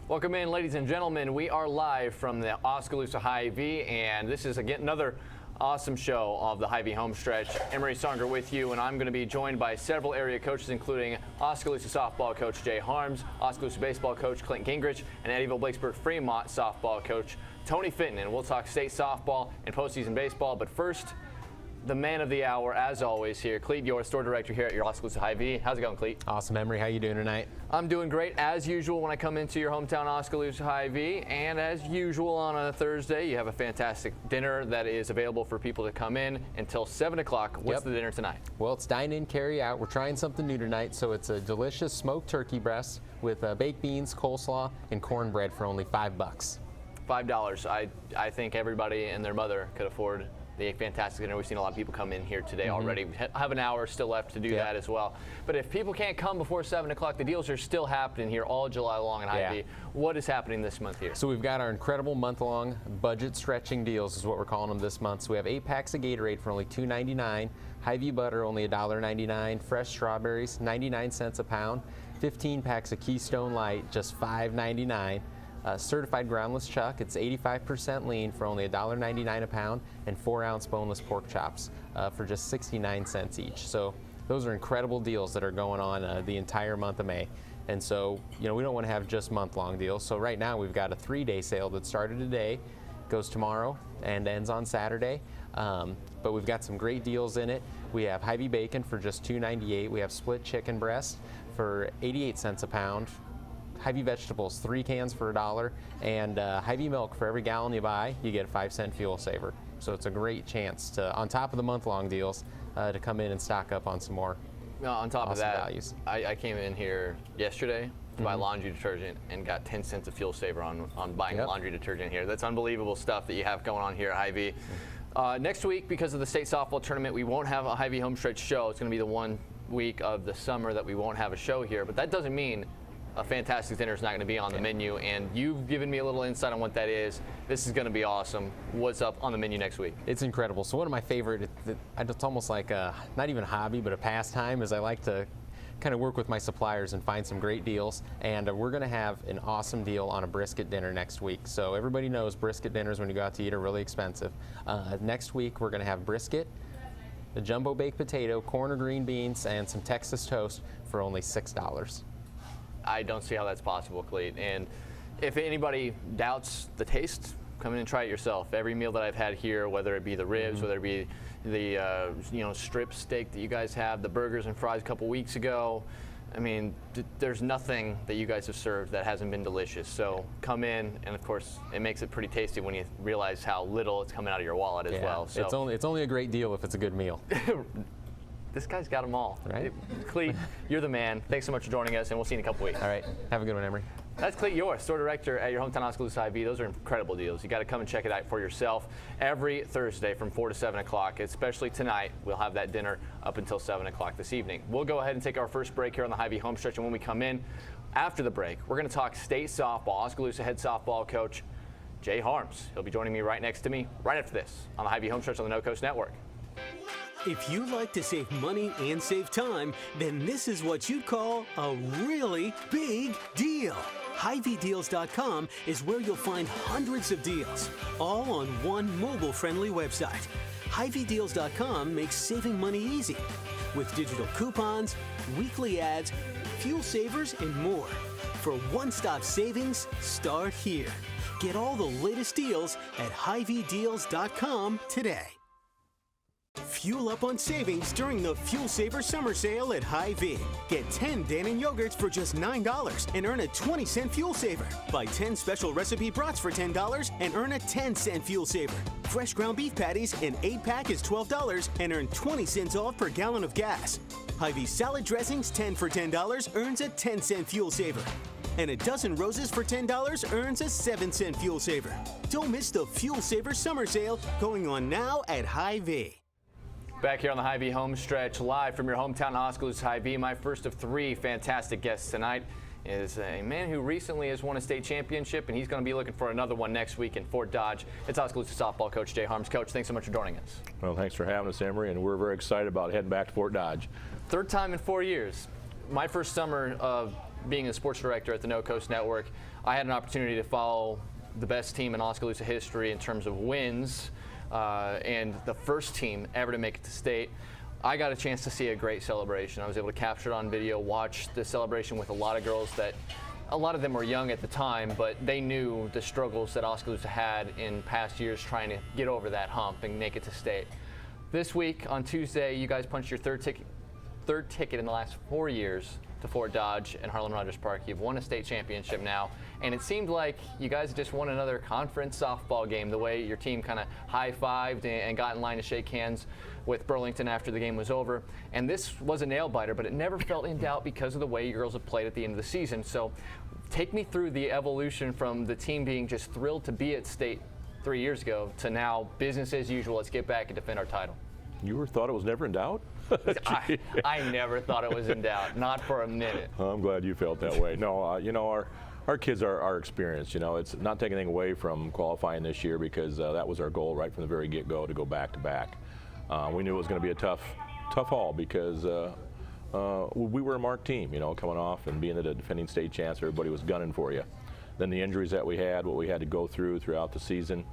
Welcome in, ladies and gentlemen. We are live from the Oskaloosa HyVee, and this is again another awesome show of the HyVee Homestretch. Emery Songer with you, and I'm going to be joined by several area coaches, including Oskaloosa softball coach Jay Harms, Oskaloosa baseball coach Clint Gingrich, and Eddyville-Blacksburg Fremont softball coach Tony Fenton. And we'll talk state softball and postseason baseball. But first, the man of the hour, as always, here, Cleet, your store director here at your Oskaloosa HyVee. How's it going, Cleet? Awesome, Emery. How you doing tonight? I'm doing great, as usual, when I come into your hometown Oskaloosa HyVee. And as usual on a Thursday, you have a fantastic dinner that is available for people to come in until 7 o'clock. What's the dinner tonight? Well, it's dine in, carry out. We're trying something new tonight, so it's a delicious smoked turkey breast with baked beans, coleslaw, and cornbread for only $5. $5. I think everybody and their mother could afford the fantastic dinner. We've seen a lot of people come in here today already. We have an hour still left to do that as well. But if people can't come before 7 o'clock, the deals are still happening here all July long in HyVee. What is happening this month here? So we've got our incredible month-long budget stretching deals is what we're calling them this month. So we have 8 packs of Gatorade for only $2.99, HyVee butter only $1.99, fresh strawberries 99 cents a pound, 15 packs of Keystone Light just $5.99. Certified groundless chuck, it's 85% lean for only $1.99 a pound, and 4-ounce boneless pork chops for just 69 cents each. So those are incredible deals that are going on the entire month of May. And so, you know, we don't want to have just month-long deals. So right now we've got a 3-day sale that started today, goes tomorrow, and ends on Saturday. But we've got some great deals in it. We have HyVee bacon for just $2.98. We have split chicken breast for 88 cents a pound. HyVee vegetables, 3 cans for $1, and HyVee milk for every gallon you buy, you get a 5-cent fuel saver. So it's a great chance to, on top of the month-long deals, to come in and stock up on some more. On top of that, values. I came in here yesterday to buy laundry detergent and got 10 cents of fuel saver on buying laundry detergent here. That's unbelievable stuff that you have going on here at HyVee. Next week, because of the state softball tournament, we won't have a HyVee Homestretch show. It's going to be the one week of the summer that we won't have a show here, but that doesn't mean a fantastic dinner is not going to be on the menu, and you've given me a little insight on what that is. This is going to be awesome. What's up on the menu next week? It's incredible. So one of my favorite, it's almost like not even a hobby, but a pastime, is I like to kind of work with my suppliers and find some great deals. And we're going to have an awesome deal on a brisket dinner next week. So everybody knows brisket dinners when you go out to eat are really expensive. Next week we're going to have brisket, a jumbo baked potato, corn or green beans, and some Texas toast for only $6. I don't see how that's possible, Cleet. And if anybody doubts the taste, come in and try it yourself. Every meal that I've had here, whether it be the ribs, whether it be the strip steak that you guys have, the burgers and fries a couple weeks ago, I mean, there's nothing that you guys have served that hasn't been delicious. So come in, and of course, it makes it pretty tasty when you realize how little it's coming out of your wallet as well. So it's only a great deal if it's a good meal. This guy's got them all. Right? Cleet, you're the man. Thanks so much for joining us, and we'll see you in a couple weeks. All right. Have a good one, Emery. That's Cleet York, store director at your hometown Oskaloosa HyVee. Those are incredible deals. You got to come and check it out for yourself every Thursday from 4 to 7 o'clock, especially tonight. We'll have that dinner up until 7 o'clock this evening. We'll go ahead and take our first break here on the HyVee Homestretch, and when we come in after the break, we're going to talk state softball. Oskaloosa head softball coach Jay Harms. He'll be joining me right next to me right after this on the HyVee Homestretch on the No Coast Network. If you like to save money and save time, then this is what you'd call a really big deal. HyVeeDeals.com is where you'll find hundreds of deals, all on one mobile-friendly website. HyVeeDeals.com makes saving money easy with digital coupons, weekly ads, fuel savers, and more. For one-stop savings, start here. Get all the latest deals at HyVeeDeals.com today. Fuel up on savings during the Fuel Saver Summer Sale at HyVee. Get 10 Dannon yogurts for just $9 and earn a 20-cent fuel saver. Buy 10 special recipe brats for $10 and earn a 10-cent fuel saver. Fresh ground beef patties, an 8-pack is $12 and earn 20 cents off per gallon of gas. HyVee salad dressings, 10 for $10, earns a 10-cent fuel saver. And a dozen roses for $10 earns a 7-cent fuel saver. Don't miss the Fuel Saver Summer Sale going on now at HyVee. Back here on the HyVee Homestretch, live from your hometown Oskaloosa HyVee. My first of 3 fantastic guests tonight is a man who recently has won a state championship, and he's going to be looking for another one next week in Fort Dodge. It's Oskaloosa softball coach Jay Harms. Coach, thanks so much for joining us. Well, thanks for having us, Emery, and we're very excited about heading back to Fort Dodge. 3rd time in 4 years. My first summer of being a sports director at the No Coast Network, I had an opportunity to follow the best team in Oskaloosa history in terms of wins, and the first team ever to make it to state. I got a chance to see a great celebration. I was able to capture it on video, watch the celebration with a lot of girls that, a lot of them were young at the time, but they knew the struggles that Oskaloosa had in past years trying to get over that hump and make it to state. This week, on Tuesday, you guys punched your third ticket in the last 4 years to Fort Dodge and Harlan Rogers Park. You've won a state championship now, and it seemed like you guys just won another conference softball game, the way your team kind of high-fived and got in line to shake hands with Burlington after the game was over. And this was a nail-biter, but it never felt in doubt because of the way you girls have played at the end of the season. So take me through the evolution from the team being just thrilled to be at state 3 years ago to now business as usual, let's get back and defend our title. You thought it was never in doubt? I never thought it was in doubt, not for a minute. I'm glad you felt that way. No, you know, our kids are experienced. You know, it's not taking anything away from qualifying this year because that was our goal right from the very get-go, to go back-to-back. We knew it was going to be a tough haul because we were a marked team, you know, coming off and being the defending state champs. Everybody was gunning for you. Then the injuries that we had, what we had to go through throughout the season,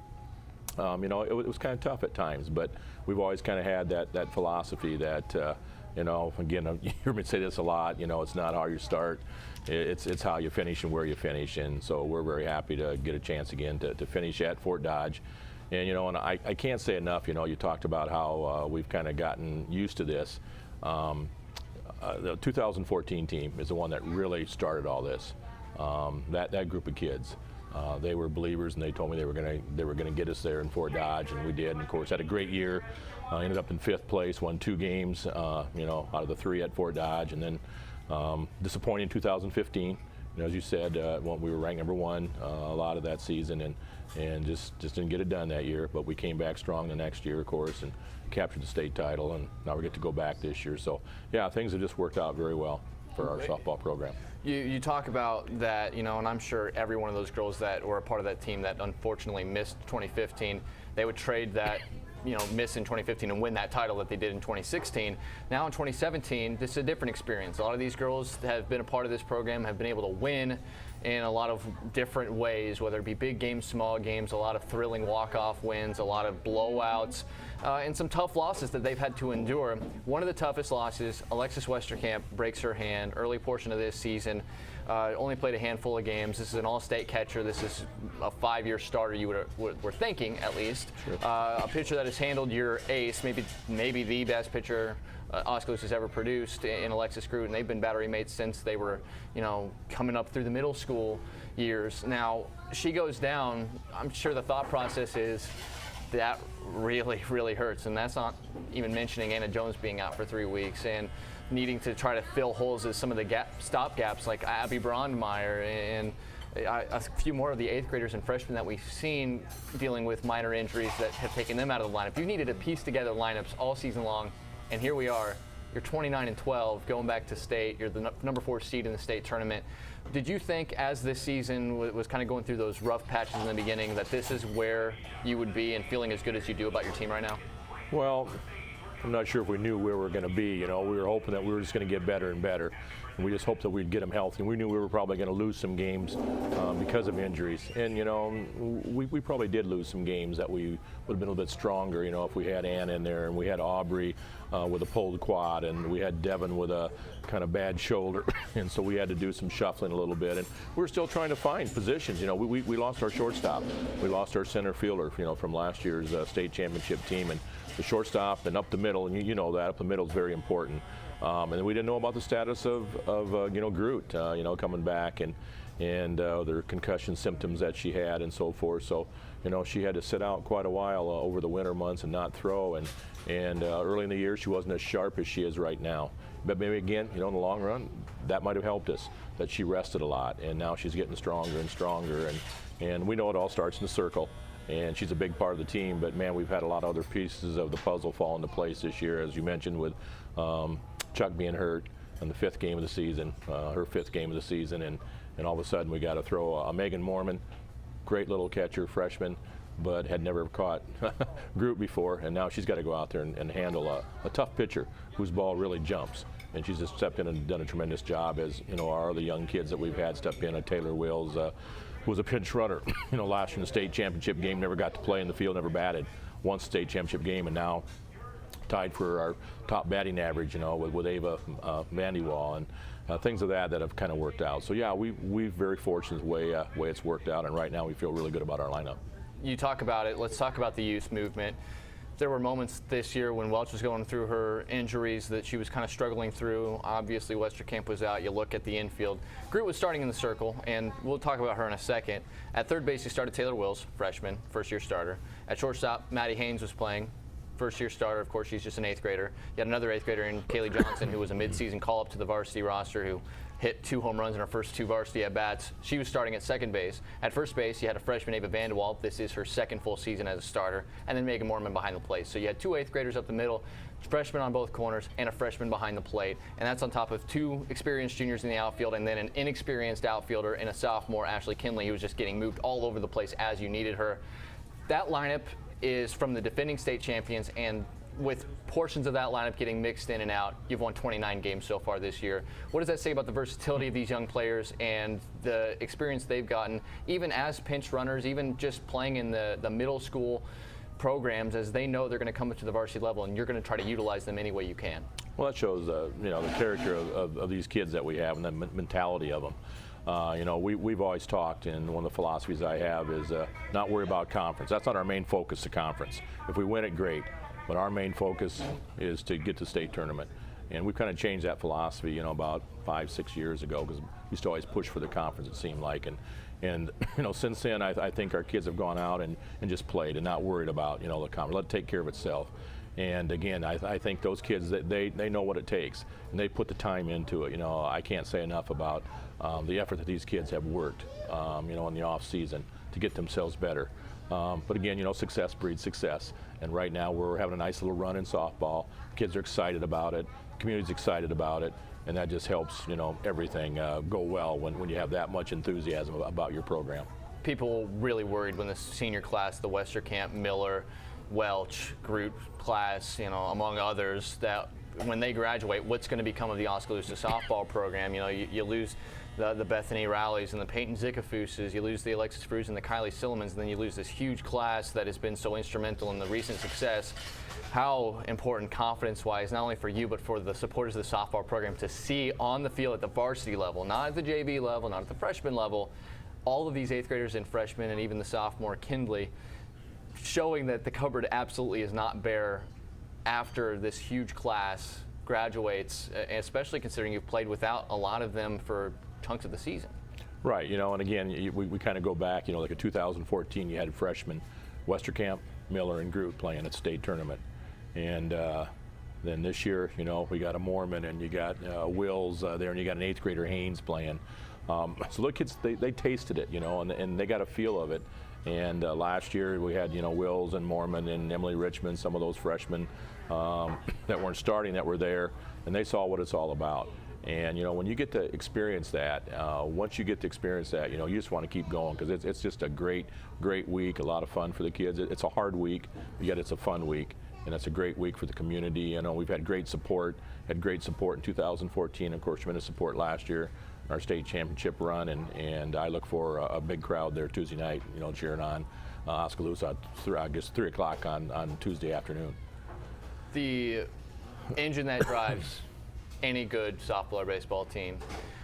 you know, it was kind of tough at times, but we've always kind of had that philosophy that, you know, again, you hear me say this a lot, you know, it's not how you start, it's how you finish and where you finish. And so we're very happy to get a chance again to finish at Fort Dodge. And, you know, and I can't say enough, you know, you talked about how we've kind of gotten used to this. The 2014 team is the one that really started all this. That group of kids, they were believers, and they told me they were gonna get us there in Fort Dodge, and we did. And of course, had a great year. Ended up in 5th place, won 2 games, you know, out of the 3 at Fort Dodge, and then disappointing in 2015. You know, as you said, we were ranked #1 a lot of that season, and just didn't get it done that year. But we came back strong the next year, of course, and captured the state title, and now we get to go back this year. So, yeah, things have just worked out very well for our softball program. You talk about that, you know, and I'm sure every one of those girls that were a part of that team that unfortunately missed 2015, they would trade that, you know, miss in 2015 and win that title that they did in 2016. Now in 2017, this is a different experience. A lot of these girls have been a part of this program, have been able to win in a lot of different ways, whether it be big games, small games, a lot of thrilling walk-off wins, a lot of blowouts, and some tough losses that they've had to endure. One of the toughest losses, Alexis Westerkamp breaks her hand early portion of this season. Only played a handful of games. This is an all-state catcher. This is a 5-year starter, you were thinking, at least. Sure. A pitcher that has handled your ace, maybe the best pitcher Oskaloosa has ever produced in Alexis Gruden. They've been battery mates since they were, you know, coming up through the middle school years. Now, she goes down. I'm sure the thought process is that really, really hurts, and that's not even mentioning Anna Jones being out for 3 weeks and needing to try to fill holes as some of the stop gaps like Abby Brondmeyer and a few more of the 8th graders and freshmen that we've seen dealing with minor injuries that have taken them out of the lineup. You needed to piece together lineups all season long, and here we are. You're 29-12, going back to state. You're the number 4 seed in the state tournament. Did you think, as this season was kind of going through those rough patches in the beginning, that this is where you would be and feeling as good as you do about your team right now? Well, I'm not sure if we knew where we were going to be. You know, we were hoping that we were just going to get better and better. And we just hoped that we'd get them healthy. And we knew we were probably going to lose some games because of injuries. And, you know, we probably did lose some games that we would have been a little bit stronger, you know, if we had Ann in there and we had Aubrey with a pulled quad and we had Devin with a kind of bad shoulder. And so we had to do some shuffling a little bit. And we're still trying to find positions. You know, we lost our shortstop. We lost our center fielder, you know, from last year's state championship team. And the shortstop and up the middle, and you know that, up the middle is very important. And we didn't know about the status of you know, Groot, you know, coming back and their concussion symptoms that she had and so forth. So, you know, she had to sit out quite a while over the winter months and not throw. And early in the year, she wasn't as sharp as she is right now. But maybe again, you know, in the long run, that might have helped us, that she rested a lot. And now she's getting stronger and stronger. And we know it all starts in the circle. And she's a big part of the team, but man, we've had a lot of other pieces of the puzzle fall into place this year, as you mentioned, with Chuck being hurt in the 5th game of the season, her 5th game of the season, and all of a sudden we got to throw a Megan Mormon, great little catcher, freshman, but had never caught Groot before, and now she's got to go out there and handle a tough pitcher whose ball really jumps. and she's just stepped in and done a tremendous job, as our other young kids that we've had step in. Taylor Wills was a pinch runner, last year in the state championship game, never got to play in the field, never batted, won state championship game, and now tied for our top batting average, with Ava Vandiwall, and things of that have kind of worked out. So yeah, we're very fortunate the way it's worked out, and right now we feel really good about our lineup. You talk about it. Let's talk about the youth movement. There were moments this year when Welch was going through her injuries that she was kind of struggling through. Obviously, Westerkamp was out. You look at the infield. Groot was starting in the circle, and we'll talk about her in a second. At third base, you started Taylor Wills, freshman, first-year starter. At shortstop, Maddie Haynes was playing, first-year starter. Of course, she's just an 8th grader. You had another 8th grader in Kaylee Johnson, who was a mid-season call-up to the varsity roster, who hit 2 home runs in her first 2 varsity at-bats. She was starting at second base. At first base, you had a freshman, Ava Vanderwall. This is her second full season as a starter. And then Megan Mormon behind the plate. So you had 2 8th graders up the middle, freshman on both corners, and a freshman behind the plate. And that's on top of 2 experienced juniors in the outfield, and then an inexperienced outfielder and a sophomore, Ashley Kinley, who was just getting moved all over the place as you needed her. That lineup is from the defending state champions, and with portions of that lineup getting mixed in and out, you've won 29 games so far this year. What does that say about the versatility of these young players and the experience they've gotten, even as pinch runners, even just playing in the middle school programs, as they know they're going to come up to the varsity level and you're going to try to utilize them any way you can? Well, that shows the character of these kids that we have and the mentality of them. We've always talked, and one of the philosophies I have is not worry about conference. That's not our main focus, the conference. If we win it, great. But our main focus is to get to state tournament. And we've kind of changed that philosophy, about 5-6 years ago, because we used to always push for the conference, it seemed like. And since then, I think our kids have gone out and just played and not worried about, the conference. Let it take care of itself. And again, I think those kids, they know what it takes, and they put the time into it. I can't say enough about the effort that these kids have worked, in the off season to get themselves better. But again, success breeds success. And right now we're having a nice little run in softball. Kids are excited about it. The community's excited about it. And that just helps, everything go well when you have that much enthusiasm about your program. People really worried when the senior class, the Westerkamp, Miller, Welch, Groot class, among others, that when they graduate, what's going to become of the Oskaloosa softball program? You lose the Bethany Rowleys and the Peyton Zickafuses, you lose the Alexis Frues and the Kylie Sillimans, and then you lose this huge class that has been so instrumental in the recent success. How important confidence-wise, not only for you, but for the supporters of the softball program to see on the field at the varsity level, not at the JV level, not at the freshman level, all of these 8th graders and freshmen, and even the sophomore Kindley, showing that the cupboard absolutely is not bare after this huge class graduates, especially considering you've played without a lot of them for chunks of the season. Right, and again, we kind of go back, like in 2014, you had freshmen, Westerkamp, Miller, and Groot playing at state tournament. And then this year, we got a Mormon, and you got Wills there, and you got an 8th grader, Haynes, playing. So the kids, they tasted it, and they got a feel of it. And last year we had, Wills and Mormon and Emily Richmond, some of those freshmen that weren't starting that were there, and they saw what it's all about. And when you get to experience that, once you get to experience that, you just want to keep going, because it's just a great week, a lot of fun for the kids. It's a hard week, yet it's a fun week, and it's a great week for the community. We've had great support in 2014, of course, tremendous support last year, our state championship run, and I look for a big crowd there Tuesday night, cheering on Oskaloosa, I guess 3 o'clock on Tuesday afternoon. The engine that drives any good softball or baseball team,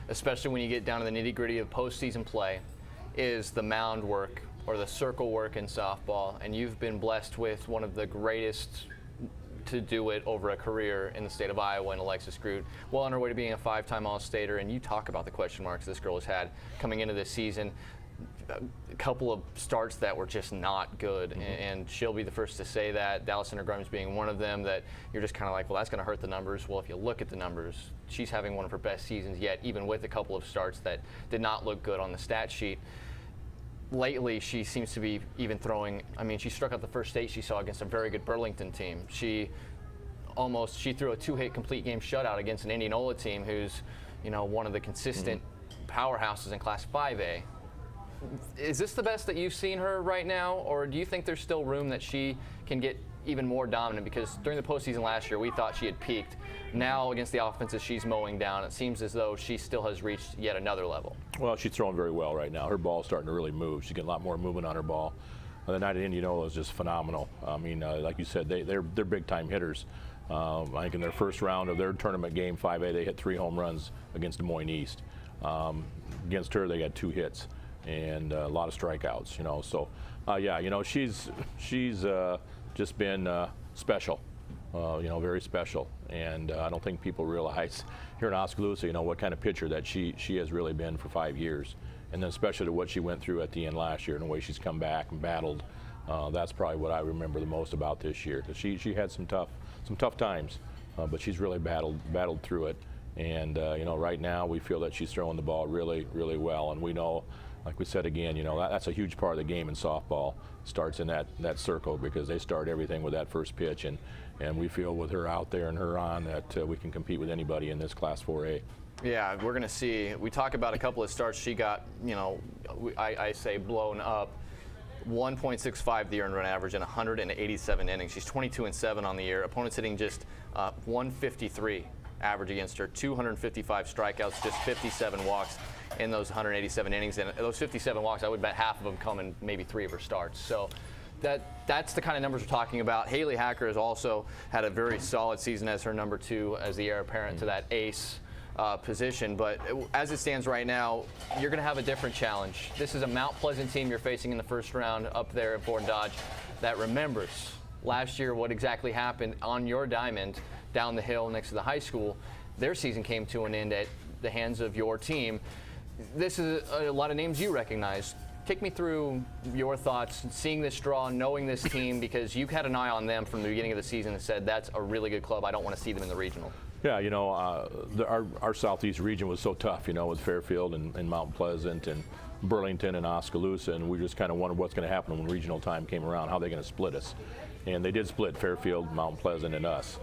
especially when you get down to the nitty-gritty of postseason play, is the mound work or the circle work in softball. And you've been blessed with one of the greatest to do it over a career in the state of Iowa, and Alexis Groot, well on her way to being a 5-time All-Stater. And you talk about the question marks this girl has had coming into this season. A couple of starts that were just not good, and she'll be the first to say that. Dallas Center Grimes being one of them, that you're just kind of like, well, that's going to hurt the numbers. Well, if you look at the numbers, she's having one of her best seasons yet, even with a couple of starts that did not look good on the stat sheet. Lately, she seems to be even throwing, she struck out the first 8 she saw against a very good Burlington team. She threw a 2-hit complete game shutout against an Indianola team who's, one of the consistent powerhouses in Class 5A. Is this the best that you've seen her right now, or do you think there's still room that she can get even more dominant? Because during the postseason last year, we thought she had peaked. Now, against the offenses she's mowing down, it seems as though she still has reached yet another level. Well, she's throwing very well right now. Her ball's starting to really move. She's getting a lot more movement on her ball. The night at Indianola was just phenomenal. I mean, like you said, they're big-time hitters. I think in their first round of their tournament game, 5A, they hit 3 home runs against Des Moines East. Against her, they got 2 hits and a lot of strikeouts. So yeah, she's just been special. Very special, and I don't think people realize here in Oskaloosa, what kind of pitcher that she has really been for 5 years, and then especially to what she went through at the end last year and the way she's come back and battled. That's probably what I remember the most about this year. She had some tough times, but she's really battled through it, and right now we feel that she's throwing the ball really, really well, and we know. Like we said again, that's a huge part of the game in softball. Starts in that circle because they start everything with that first pitch, and we feel with her out there and her on that we can compete with anybody in this Class 4A. Yeah, we're going to see. We talk about a couple of starts she got, I say blown up. 1.65 the earned run average in 187 innings. She's 22-7 on the year. Opponents hitting just 153 average against her. 255 strikeouts, just 57 walks in those 187 innings. And those 57 walks, I would bet half of them come in maybe 3 of her starts. So that's the kind of numbers we're talking about. Haley Hacker has also had a very solid season as her number 2, as the heir apparent to that ace position. But as it stands right now, you're going to have a different challenge. This is a Mount Pleasant team you're facing in the first round up there at Fort Dodge that remembers last year what exactly happened on your diamond down the hill next to the high school. Their season came to an end at the hands of your team. This is a lot of names you recognize. Take me through your thoughts, seeing this draw, knowing this team, because you've had an eye on them from the beginning of the season and said, that's a really good club. I don't want to see them in the regional. Yeah, our southeast region was so tough, with Fairfield and Mount Pleasant and Burlington and Oskaloosa, and we just kind of wondered what's going to happen when regional time came around, how they're going to split us. And they did split Fairfield, Mount Pleasant, and us.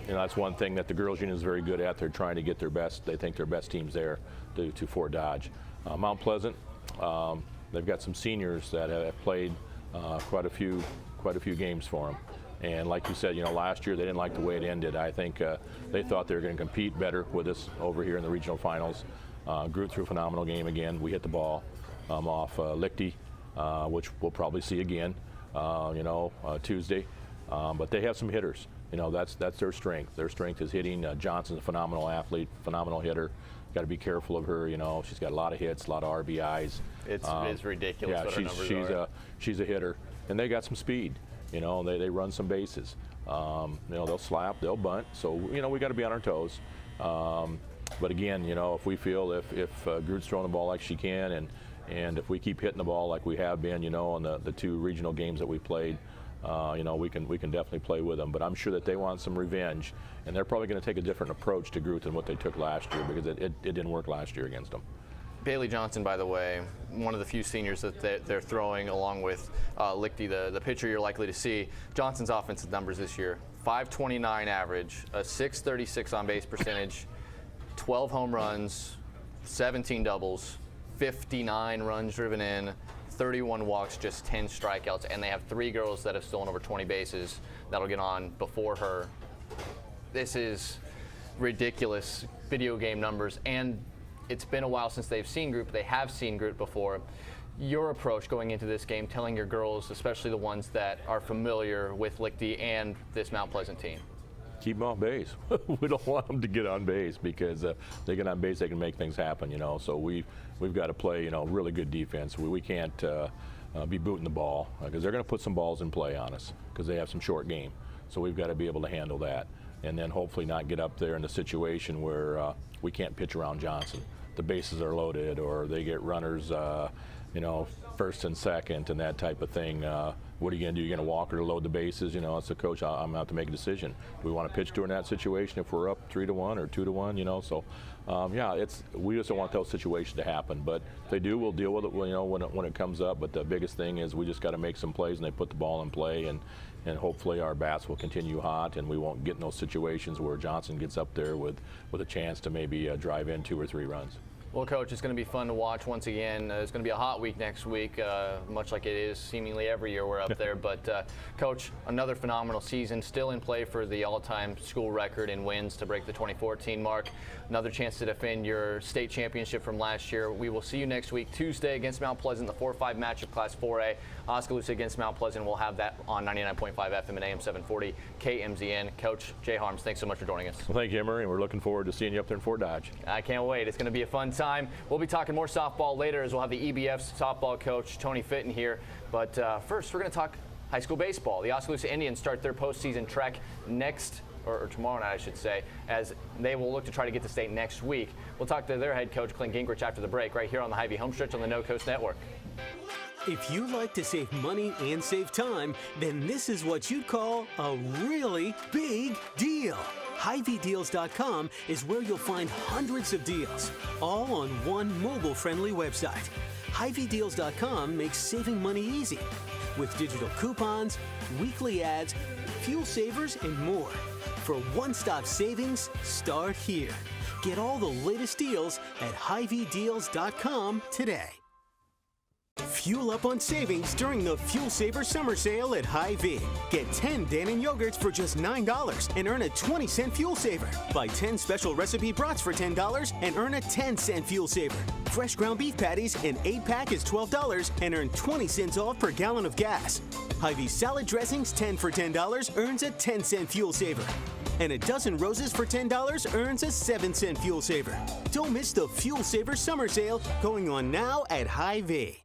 That's one thing that the girls' union is very good at. They're trying to get their best, they think their best teams there to Fort Dodge. Mount Pleasant, they've got some seniors that have played quite a few games for them. And like you said, last year they didn't like the way it ended. I think they thought they were going to compete better with us over here in the regional finals. Grew through a phenomenal game again. We hit the ball off Lichty, which we'll probably see again, Tuesday. But they have some hitters. That's their strength. Their strength is hitting. Johnson's a phenomenal athlete, phenomenal hitter. Got to be careful of her. She's got a lot of hits, a lot of RBIs. It's ridiculous what her numbers are. She's a hitter, and they got some speed. They run some bases. They'll slap, they'll bunt. So we got to be on our toes. But again, if we feel if Groot's throwing the ball like she can, and if we keep hitting the ball like we have been, in the 2 regional games that we played, we can definitely play with them. But I'm sure that they want some revenge, and they're probably going to take a different approach to Groot than what they took last year, because it didn't work last year against them. Bailey Johnson, by the way, one of the few seniors that they're throwing, along with Lichty, the pitcher you're likely to see. Johnson's offensive numbers this year: 529 average, a 636 on base percentage, 12 home runs, 17 doubles, 59 runs driven in, 31 walks, just 10 strikeouts, and they have 3 girls that have stolen over 20 bases that'll get on before her. This is ridiculous video game numbers, and it's been a while since they've seen Groot. They have seen Groot before. Your approach going into this game, telling your girls, especially the ones that are familiar with Lichty and this Mount Pleasant team. Keep them off base. We don't want them to get on base, because they get on base, they can make things happen. So we've got to play really good defense. We can't be booting the ball, because they're going to put some balls in play on us, because they have some short game. So we've got to be able to handle that, and then hopefully not get up there in a situation where we can't pitch around Johnson. The bases are loaded, or they get runners, first and second, and that type of thing. What are you going to do? You're going to walk her to load the bases? As a coach, I'm going to have to make a decision. Do we want to pitch to her in that situation if we're up 3-1 or 2-1? So, we just don't want those situations to happen. But if they do, we'll deal with it. When it comes up. But the biggest thing is we just got to make some plays, and they put the ball in play, and hopefully our bats will continue hot, and we won't get in those situations where Johnson gets up there with a chance to maybe drive in 2 or 3 runs. Well, Coach, it's going to be fun to watch once again. It's going to be a hot week next week, much like it is seemingly every year we're up there. But, Coach, another phenomenal season, still in play for the all-time school record in wins to break the 2014 mark. Another chance to defend your state championship from last year. We will see you next week, Tuesday, against Mount Pleasant, the 4-5 matchup, Class 4A. Oskaloosa against Mount Pleasant. We'll have that on 99.5 FM and AM 740 KMZN. Coach Jay Harms, thanks so much for joining us. Well, thank you, Emery, and we're looking forward to seeing you up there in Fort Dodge. I can't wait. It's going to be a fun time. We'll be talking more softball later as we'll have the EBF softball coach, Tony Fitton, here. But first, we're going to talk high school baseball. The Oskaloosa Indians start their postseason trek next, or tomorrow night, I should say, as they will look to try to get to state next week. We'll talk to their head coach, Clint Gingrich, after the break, right here on the HyVee Homestretch on the No Coast Network. If you like to save money and save time, then this is what you'd call a really big deal. HyVeeDeals.com is where you'll find hundreds of deals, all on one mobile-friendly website. HyVeeDeals.com makes saving money easy with digital coupons, weekly ads, fuel savers, and more. For one-stop savings, start here. Get all the latest deals at HyVeeDeals.com today. Fuel up on savings during the Fuel Saver Summer Sale at HyVee. Get 10 Dannon yogurts for just $9 and earn a 20-cent fuel saver. Buy 10 special recipe brats for $10 and earn a 10-cent fuel saver. Fresh ground beef patties, an 8-pack is $12 and earn 20 cents off per gallon of gas. HyVee salad dressings, 10 for $10, earns a 10-cent fuel saver. And a dozen roses for $10 earns a 7-cent fuel saver. Don't miss the Fuel Saver Summer Sale going on now at HyVee.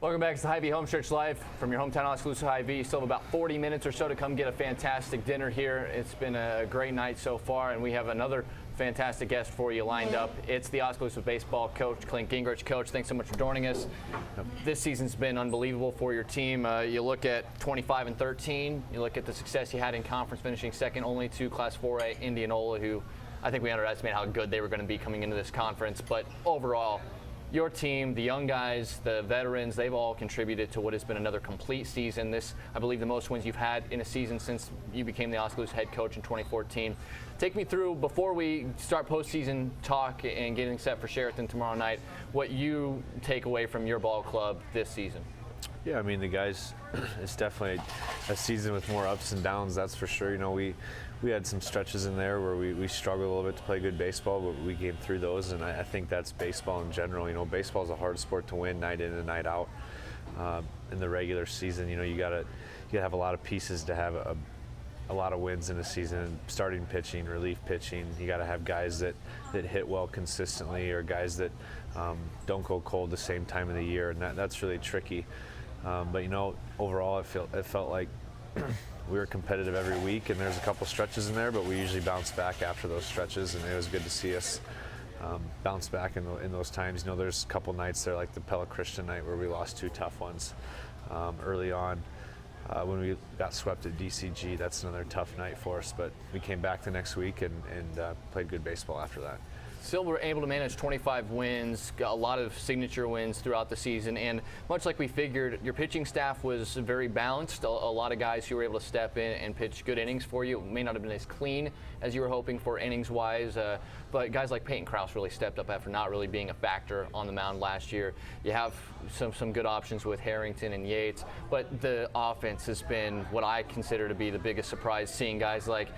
Welcome back to the HyVee Homestretch Live from your hometown Oskaloosa HyVee. You still have about 40 minutes or so to come get a fantastic dinner here. It's been a great night so far, and we have another fantastic guest for you lined up. It's the Oskaloosa baseball coach, Clint Gingrich. Coach, thanks so much for joining us. This season's been unbelievable for your team. You look at 25-13. You look at the success you had in conference, finishing second only to Class 4A Indianola, who I think we underestimated how good they were going to be coming into this conference. But overall, your team, the young guys, the veterans, they've all contributed to what has been another complete season. This, I believe, the most wins you've had in a season since you became the Oskaloosa head coach in 2014. Take me through, before we start postseason talk and getting set for Sheraton tomorrow night, what you take away from your ball club this season. Yeah, I mean, the guys, it's definitely a season with more ups and downs, that's for sure. You know, we had some stretches in there where we struggled a little bit to play good baseball, but we came through those, and I think that's baseball in general. You know, baseball is a hard sport to win night in and night out. In the regular season, you know, you gotta have a lot of pieces to have a lot of wins in a season. Starting pitching, relief pitching, you got to have guys that hit well consistently, or guys that don't go cold the same time of the year, and that's really tricky. But you know, overall, it felt like we were competitive every week, and there's a couple stretches in there, but we usually bounce back after those stretches, and it was good to see us bounce back in those times. You know, there's a couple nights there, like the Pella Christian night, where we lost 2 tough ones early on. When we got swept at DCG, that's another tough night for us, but we came back the next week and played good baseball after that. Still were able to manage 25 wins, got a lot of signature wins throughout the season, and much like we figured, your pitching staff was very balanced. A lot of guys who were able to step in and pitch good innings for you. It may not have been as clean as you were hoping for innings-wise, but guys like Peyton Krause really stepped up after not really being a factor on the mound last year. You have some good options with Harrington and Yates, but the offense has been what I consider to be the biggest surprise, seeing guys like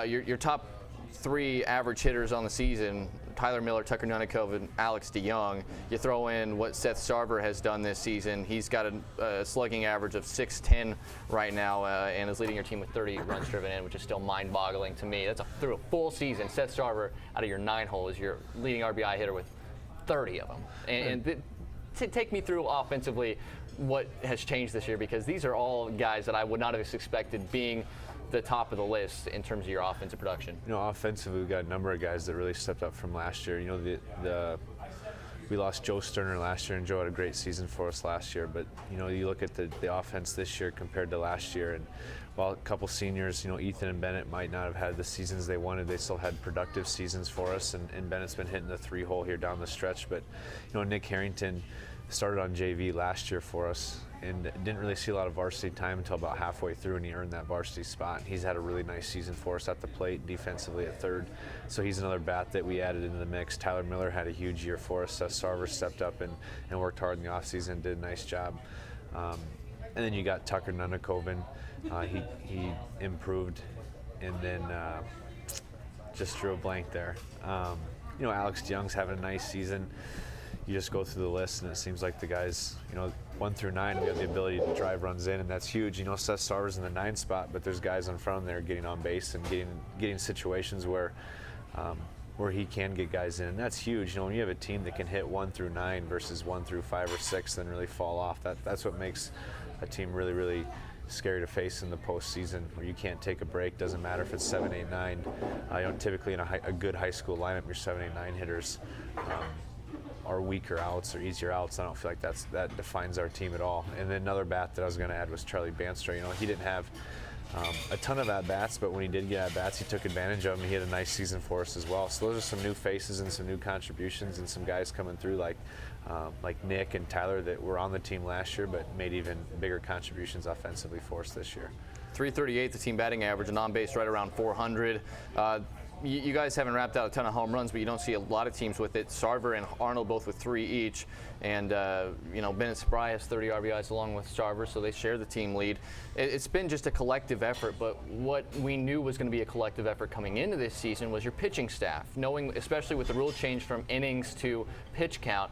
your top 3 average hitters on the season, Tyler Miller, Tucker Nunikov, and Alex DeYoung. You throw in what Seth Sarver has done this season. He's got a slugging average of .610 right now, and is leading your team with 30 runs driven in, which is still mind-boggling to me. That's through a full season. Seth Sarver, out of your 9-hole, is your leading RBI hitter with 30 of them. And take me through offensively what has changed this year, because these are all guys that I would not have expected being the top of the list in terms of your offensive production. You know, offensively, we've got a number of guys that really stepped up from last year. You know, we lost Joe Sterner last year, and Joe had a great season for us last year. But you know, you look at the offense this year compared to last year, and while a couple seniors, you know, Ethan and Bennett might not have had the seasons they wanted, they still had productive seasons for us. And Bennett's been hitting the 3-hole here down the stretch. But you know, Nick Harrington started on JV last year for us, and didn't really see a lot of varsity time until about halfway through, and he earned that varsity spot. He's had a really nice season for us at the plate, defensively at third. So he's another bat that we added into the mix. Tyler Miller had a huge year for us. Seth Sarver stepped up and worked hard in the offseason and did a nice job. And then you got Tucker Nunakoven. He improved, and then just drew a blank there. Alex Young's having a nice season. You just go through the list, and it seems like the guys, 1 through 9, we have the ability to drive runs in, and that's huge. Seth Sarver's in the 9 spot, but there's guys in front of him there getting on base and getting situations where he can get guys in, and that's huge. When you have a team that can hit 1 through 9 versus 1 through 5 or 6, then really fall off. That's what makes a team really, really scary to face in the postseason, where you can't take a break. Doesn't matter if it's 7, 8, 9. Typically in a good high school lineup, your 7, 8, 9 hitters are weaker outs or easier outs. I don't feel like that defines our team at all. And then another bat that I was going to add was Charlie Banstra. He didn't have a ton of at-bats, but when he did get at-bats, he took advantage of them. He had a nice season for us as well. So those are some new faces and some new contributions, and some guys coming through like Nick and Tyler that were on the team last year but made even bigger contributions offensively for us this year. 338, the team batting average, and on base right around 400. You guys haven't wrapped out a ton of home runs, but you don't see a lot of teams with it. Sarver and Arnold both with 3 each, and Bennett Spry has 30 RBIs along with Sarver, so they share the team lead. It's been just a collective effort, but what we knew was going to be a collective effort coming into this season was your pitching staff, knowing, especially with the rule change from innings to pitch count.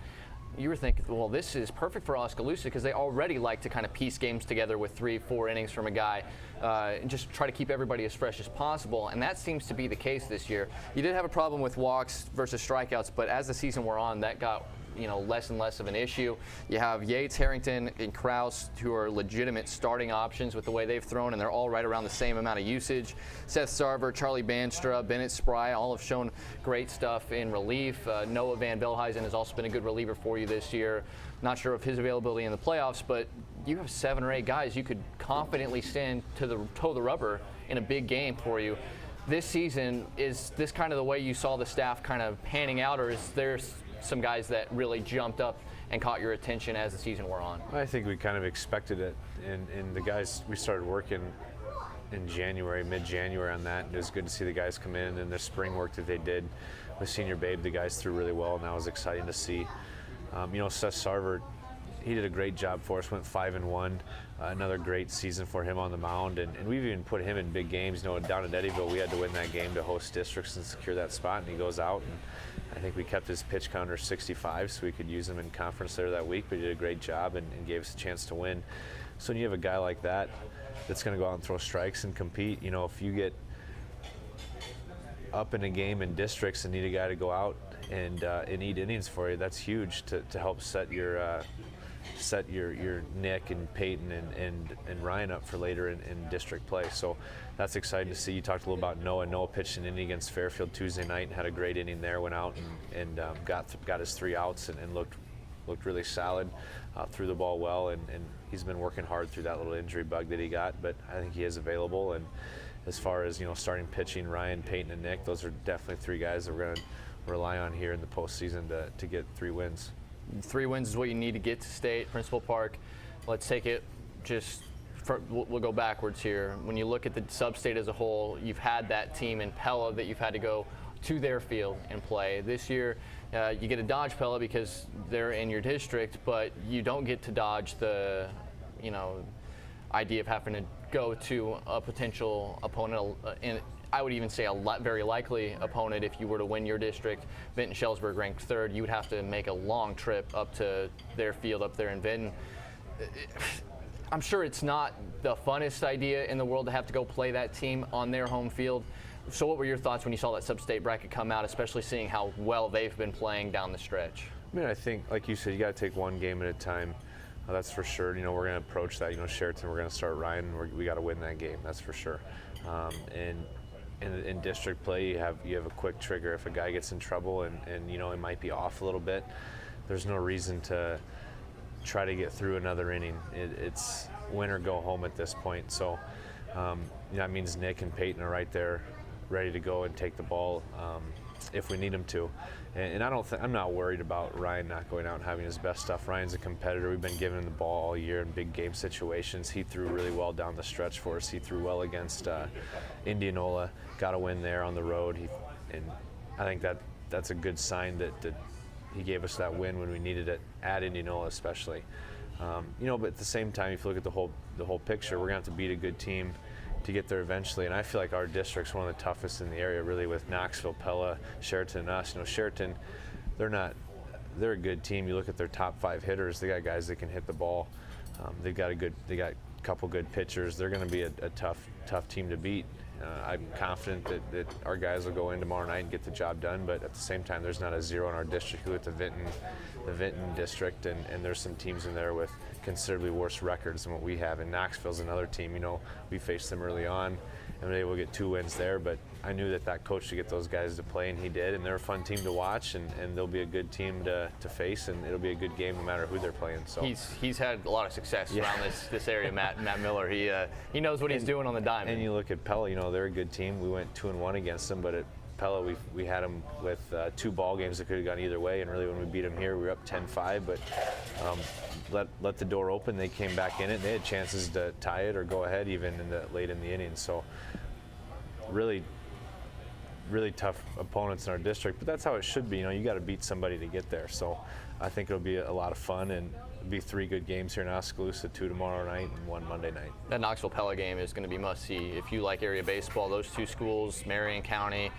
You were thinking, well, this is perfect for Oskaloosa because they already like to kind of piece games together with 3, 4 innings from a guy and just try to keep everybody as fresh as possible, and that seems to be the case this year. You did have a problem with walks versus strikeouts, but as the season wore on, that got less and less of an issue. You have Yates, Harrington, and Krause, who are legitimate starting options with the way they've thrown, and they're all right around the same amount of usage. Seth Sarver, Charlie Banstra, Bennett Spry, all have shown great stuff in relief. Noah Van Belhuizen has also been a good reliever for you this year. Not sure of his availability in the playoffs, but you have 7 or 8 guys you could confidently stand to toe the rubber in a big game for you. This season, is this kind of the way you saw the staff kind of panning out, or is there some guys that really jumped up and caught your attention as the season wore on? I think we kind of expected it, and the guys, we started working in January, mid-January on that, and it was good to see the guys come in, and the spring work that they did with Senior Babe, the guys threw really well, and that was exciting to see. Seth Sarver, he did a great job for us, went 5-1, another great season for him on the mound, and we've even put him in big games. Down at Eddyville, we had to win that game to host districts and secure that spot, and he goes out, and I think we kept his pitch counter 65 so we could use him in conference there that week, but he did a great job and gave us a chance to win. So when you have a guy like that that's going to go out and throw strikes and compete, if you get up in a game in districts and need a guy to go out and eat innings for you, that's huge to help set your Nick and Peyton and Ryan up for later in district play. So that's exciting to see. You talked a little about Noah. Noah pitched an inning against Fairfield Tuesday night and had a great inning there. Went out and got his 3 outs and looked really solid. Threw the ball well, and he's been working hard through that little injury bug that he got. But I think he is available. And as far as starting pitching, Ryan, Peyton, and Nick, those are definitely 3 guys that we're going to rely on here in the postseason to get 3 wins. 3 wins is what you need to get to state, Principal Park. Let's take it we'll go backwards here. When you look at the sub-state as a whole, you've had that team in Pella that you've had to go to their field and play. This year, you get to dodge Pella because they're in your district, but you don't get to dodge the, idea of having to go to a potential opponent, and I would even say a very likely opponent if you were to win your district. Vinton Shellsburg ranked 3rd. You would have to make a long trip up to their field up there in Vinton. I'm sure it's not the funnest idea in the world to have to go play that team on their home field. So what were your thoughts when you saw that sub-state bracket come out, especially seeing how well they've been playing down the stretch? I think, like you said, you got to take one game at a time. That's for sure. We're going to approach that. Sheraton, we're going to start Ryan. We got to win that game. That's for sure. And in district play, you have a quick trigger. If a guy gets in trouble and it might be off a little bit, there's no reason to try to get through another inning. It's win or go home at this point. So that means Nick and Peyton are right there ready to go and take the ball if we need them to. And I'm not worried about Ryan not going out and having his best stuff. Ryan's a competitor. We've been giving him the ball all year in big game situations. He threw really well down the stretch for us. He threw well against Indianola, got a win there on the road. And I think that's a good sign that he gave us that win when we needed it at Indianola, especially. But at the same time, if you look at the whole picture, we're going to have to beat a good team to get there eventually. And I feel like our district's one of the toughest in the area, really, with Knoxville, Pella, Sheraton, and us. Sheraton, they're a good team. You look at their top 5 hitters, they got guys that can hit the ball. They got a couple good pitchers. They're going to be a tough team to beat. I'm confident that our guys will go in tomorrow night and get the job done, but at the same time, there's not a zero in our district. You look at the Vinton district, and there's some teams in there with considerably worse records than what we have. And Knoxville's another team. We faced them early on, and we were able to get 2 wins there, but I knew that coach to get those guys to play, and he did, and they're a fun team to watch, and they'll be a good team to face, and it'll be a good game no matter who they're playing. So he's had a lot of success around this area. Matt Miller, he knows what he's doing on the diamond. And you look at Pella, they're a good team. We went 2-1 against them, but at Pella we had them with 2 ball games that could have gone either way, and really when we beat them here, we were up 10-5, but let the door open. They came back in it. They had chances to tie it or go ahead even late in the innings. So really tough opponents in our district, but that's how it should be. You got to beat somebody to get there. So I think it'll be a lot of fun, and it'll be 3 good games here in Oskaloosa, 2 tomorrow night and 1 Monday night. That Knoxville Pella game is going to be must-see. If you like area baseball, those 2 schools, Marion County,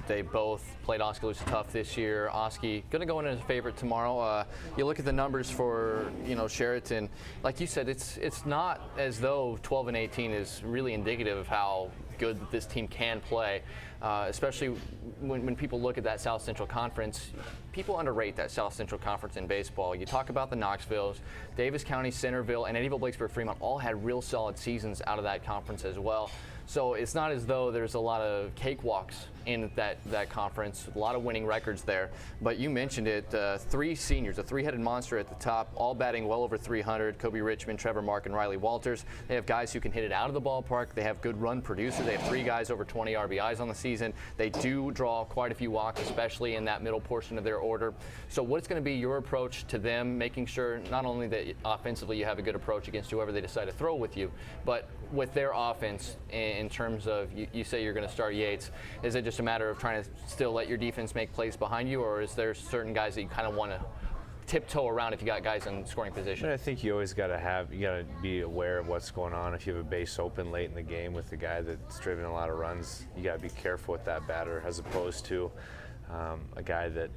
they both played Oskaloosa tough this year. Oski going to go in as a favorite tomorrow. You look at the numbers for Sheraton. Like you said, it's not as though 12-18 is really indicative of how good this team can play, especially when people look at that South Central Conference. People underrate that South Central Conference in baseball. You talk about the Knoxvilles, Davis County, Centerville, and Eddyville, Blacksburg, Fremont all had real solid seasons out of that conference as well. So it's not as though there's a lot of cakewalks in that conference, a lot of winning records there. But you mentioned it, 3 seniors, a 3-headed monster at the top, all batting well over 300. Kobe Richmond, Trevor Mark, and Riley Walters. They have guys who can hit it out of the ballpark. They have good run producers. They have 3 guys over 20 RBIs on the season. They do draw quite a few walks, especially in that middle portion of their order. So what's going to be your approach to them, making sure not only that offensively you have a good approach against whoever they decide to throw with you, but with their offense in terms of, you say you're going to start Yates, is it just a matter of trying to still let your defense make plays behind you, or is there certain guys that you kind of want to tiptoe around if you got guys in scoring position? I think you always got to be aware of what's going on. If you have a base open late in the game with the guy that's driven a lot of runs, you got to be careful with that batter as opposed to a guy that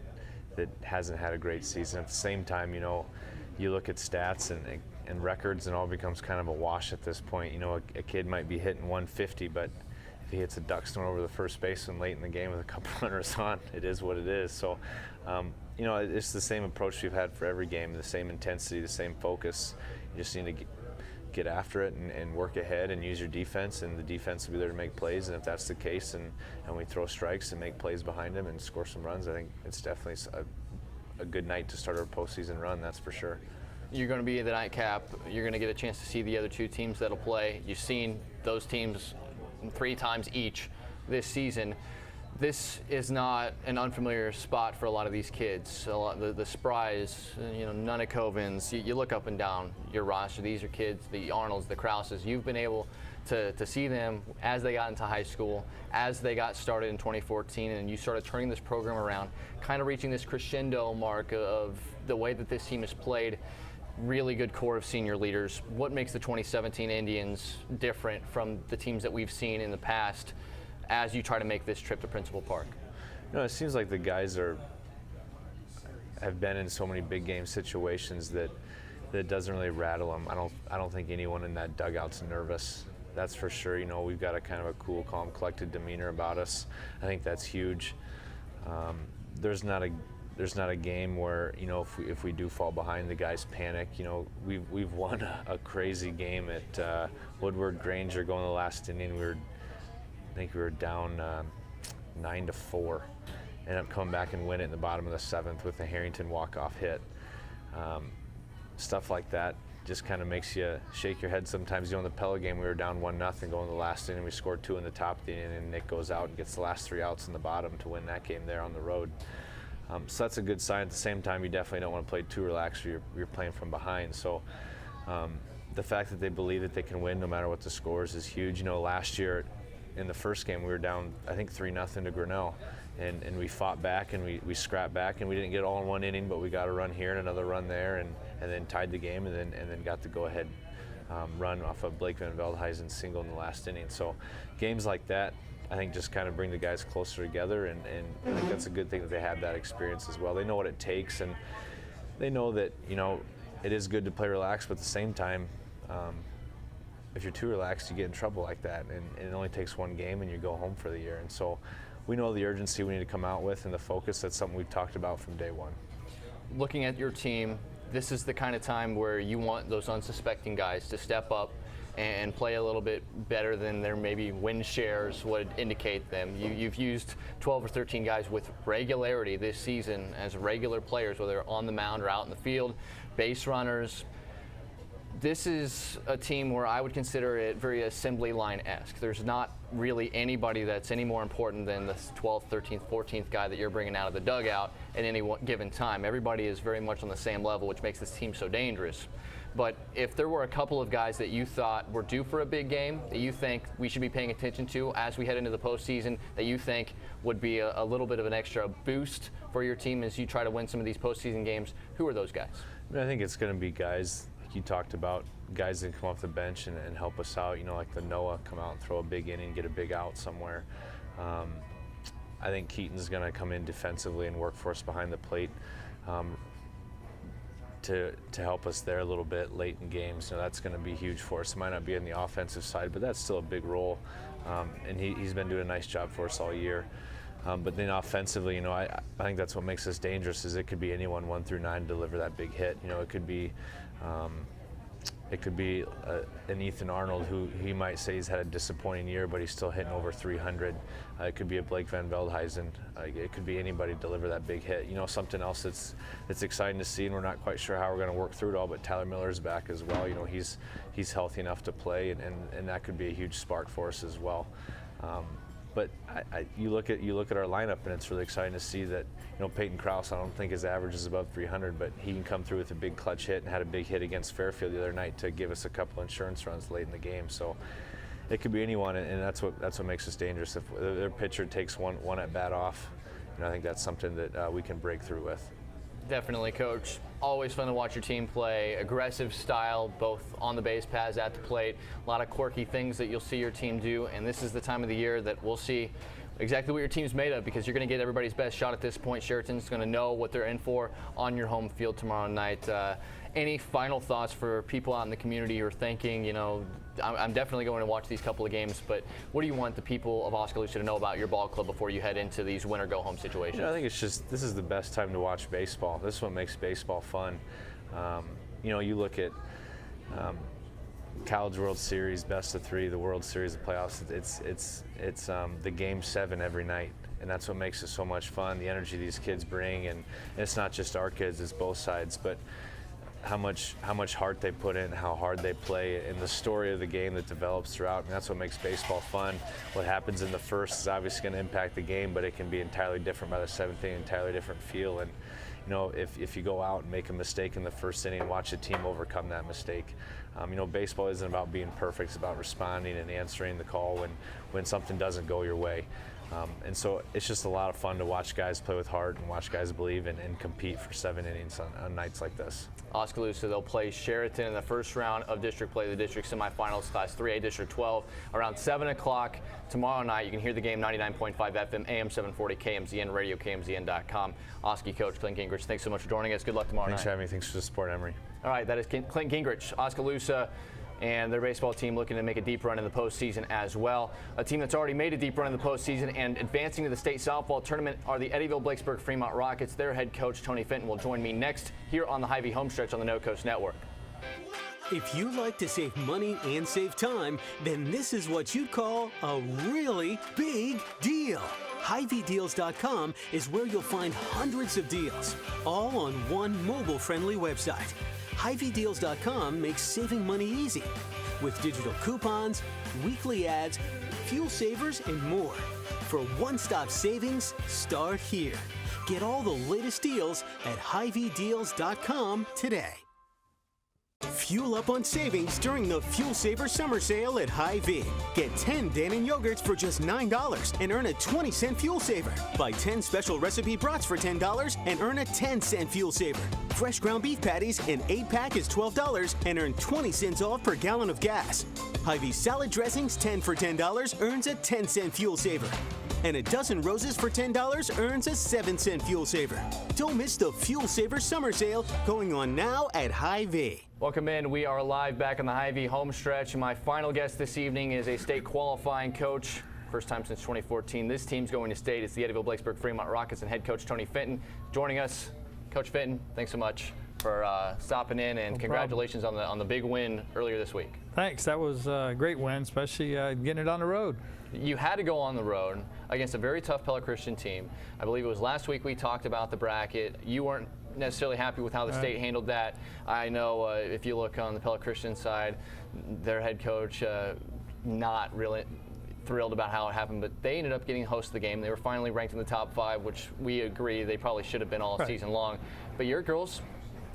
hasn't had a great season. At the same time, you look at stats and records, and all becomes kind of a wash at this point. A kid might be hitting 150, but if he hits a duck stone over the first baseman late in the game with a couple runners on, it is what it is. So, it's the same approach we've had for every game, the same intensity, the same focus. You just need to get after it and work ahead and use your defense, and the defense will be there to make plays. And if that's the case, and we throw strikes and make plays behind them and score some runs, I think it's definitely a good night to start our postseason run, that's for sure. You're going to be the nightcap. You're going to get a chance to see the other 2 teams that'll play. You've seen those teams 3 times each this season. This is not an unfamiliar spot for a lot of these kids. The Spries, Nunnikovans, you look up and down your roster. These are kids, the Arnolds, the Krauses. You've been able to see them as they got into high school, as they got started in 2014, and you started turning this program around, kind of reaching this crescendo mark of the way that this team has played. Really good core of senior leaders. What makes the 2017 Indians different from the teams that we've seen in the past as you try to make this trip to Principal Park? It seems like the guys have been in so many big game situations that it doesn't really rattle them. I don't think anyone in that dugout's nervous. That's for sure. We've got a kind of a cool, calm, collected demeanor about us. I think that's huge. There's not a game where if we do fall behind, the guys panic. We've won a crazy game at Woodward Granger going the last inning. I think we were down 9-4. Ended up coming back and win it in the bottom of the 7th with a Harrington walk-off hit. Stuff like that just kind of makes you shake your head sometimes. In the Pella game, we were down 1-0 going to the last inning. We scored 2 in the top of the inning, and Nick goes out and gets the last 3 outs in the bottom to win that game there on the road. So that's a good sign. At the same time, you definitely don't want to play too relaxed or you're playing from behind. So the fact that they believe that they can win no matter what the score is huge. You know, last year in the first game we were down, I think 3-0 to Grinnell. And we fought back and we scrapped back, and we didn't get all in one inning, but we got a run here and another run there, and then tied the game, and then got the go-ahead run off of Blake Van Veldhuizen single in the last inning. So games like that, I think, just kind of bring the guys closer together, and I think that's a good thing that they have that experience as well. They know what it takes, and they know that, you know, it is good to play relaxed, but at the same time, if you're too relaxed, you get in trouble like that, and it only takes one game and you go home for the year. And so we know the urgency we need to come out with and the focus. That's something we've talked about from day one. Looking at your team, this is the kind of time where you want those unsuspecting guys to step up and play a little bit better than their maybe win shares would indicate them. You've used 12 or 13 guys with regularity this season as regular players, whether on the mound or out in the field, base runners. This is a team where I would consider it very assembly line-esque. There's not really anybody that's any more important than the 12th, 13th, 14th guy that you're bringing out of the dugout at any given time. Everybody is very much on the same level, which makes this team so dangerous. But if there were a couple of guys that you thought were due for a big game, that you think we should be paying attention to as we head into the postseason, that you think would be a little bit of an extra boost for your team as you try to win some of these postseason games, who are those guys? I think it's going to be guys like you talked about, guys that come off the bench and help us out. You know, like the Noah come out and throw a big inning, get a big out somewhere. I think Keaton's going to come in defensively and work for us behind the plate to help us there a little bit late in games. You know, that's going to be huge for us. It might not be on the offensive side, but that's still a big role. And he's been doing a nice job for us all year. But then offensively, you know, I think that's what makes us dangerous. Is it could be anyone 1 through 9 deliver that big hit. You know, it could be an Ethan Arnold who he might say he's had a disappointing year, but he's still hitting over 300. It could be a Blake Van Veldhuizen. It could be anybody deliver that big hit. You know, something else that's exciting to see, and we're not quite sure how we're going to work through it all. But Tyler Miller's back as well. You know, he's healthy enough to play, and that could be a huge spark for us as well. But you look at our lineup, and it's really exciting to see that, you know, Peyton Krause, I don't think his average is above 300, but he can come through with a big clutch hit and had a big hit against Fairfield the other night to give us a couple insurance runs late in the game. So it could be anyone, and that's what makes us dangerous. If their pitcher takes one at bat off, you know, I think that's something that we can break through with. Definitely, Coach. Always fun to watch your team play. Aggressive style, both on the base paths, at the plate. A lot of quirky things that you'll see your team do, and this is the time of the year that we'll see exactly what your team's made of, because you're going to get everybody's best shot at this point. Sheraton's going to know what they're in for on your home field tomorrow night. Any final thoughts for people out in the community who are thinking, you know, I'm definitely going to watch these couple of games, but what do you want the people of Oskaloosa to know about your ball club before you head into these win or go home situations? You know, I think it's just, this is the best time to watch baseball. This is what makes baseball fun. You know, you look at College World Series, best of 3, the World Series, the playoffs. It's the Game 7 every night, and that's what makes it so much fun. The energy these kids bring, and it's not just our kids; it's both sides. But how much heart they put in, how hard they play, and the story of the game that develops throughout, and that's what makes baseball fun. What happens in the first is obviously going to impact the game, but it can be entirely different by the 7th inning, entirely different feel. And you know, if you go out and make a mistake in the first inning, watch the team overcome that mistake. You know, baseball isn't about being perfect; it's about responding and answering the call when something doesn't go your way. And so it's just a lot of fun to watch guys play with heart and watch guys believe and compete for 7 innings on nights like this. Oskaloosa, they'll play Sheraton in the first round of district play, the district semifinals, Class 3A, District 12, around 7 o'clock tomorrow night. You can hear the game 99.5 FM, AM 740, KMZN, radio, KMZN.com. Oski coach Clint Gingrich, thanks so much for joining us. Good luck tomorrow night. Thanks for having me. Thanks for the support, Emery. All right, that is Clint Gingrich, Oskaloosa, and their baseball team looking to make a deep run in the postseason as well. A team that's already made a deep run in the postseason and advancing to the state softball tournament are the Eddyville-Blacksburg Fremont Rockets. Their head coach, Tony Fenton, will join me next here on the HyVee Homestretch on the No Coast Network. If you like to save money and save time, then this is what you'd call a really big deal. HyVeeDeals.com is where you'll find hundreds of deals, all on one mobile-friendly website. HyVeeDeals.com makes saving money easy with digital coupons, weekly ads, fuel savers, and more. For one-stop savings, start here. Get all the latest deals at HyVeeDeals.com today. Fuel up on savings during the Fuel Saver Summer Sale at HyVee. Get 10 Dannon yogurts for just $9 and earn a 20-cent fuel saver. Buy 10 special recipe brats for $10 and earn a 10-cent fuel saver. Fresh ground beef patties, an 8-pack is $12 and earn 20 cents off per gallon of gas. HyVee salad dressings, 10 for $10, earns a 10-cent fuel saver. And a dozen roses for $10 earns a 7-cent fuel saver. Don't miss the Fuel Saver Summer Sale going on now at HyVee. Welcome in. We are live back on the HyVee Homestretch. My final guest this evening is a state qualifying coach. First time since 2014. This team's going to state. It's the Eddyville-Blacksburg Fremont Rockets and head coach Tony Fenton joining us. Coach Fenton, thanks so much for stopping in, and congratulations on the big win earlier this week. Thanks. That was a great win, especially getting it on the road. You had to go on the road against a very tough Pella Christian team. I believe it was last week we talked about the bracket. You weren't necessarily happy with how the state handled that. I know if you look on the Pella Christian side, their head coach not really thrilled about how it happened, but they ended up getting host of the game. They were finally ranked in the top 5, which we agree they probably should have been all season long. But your girls,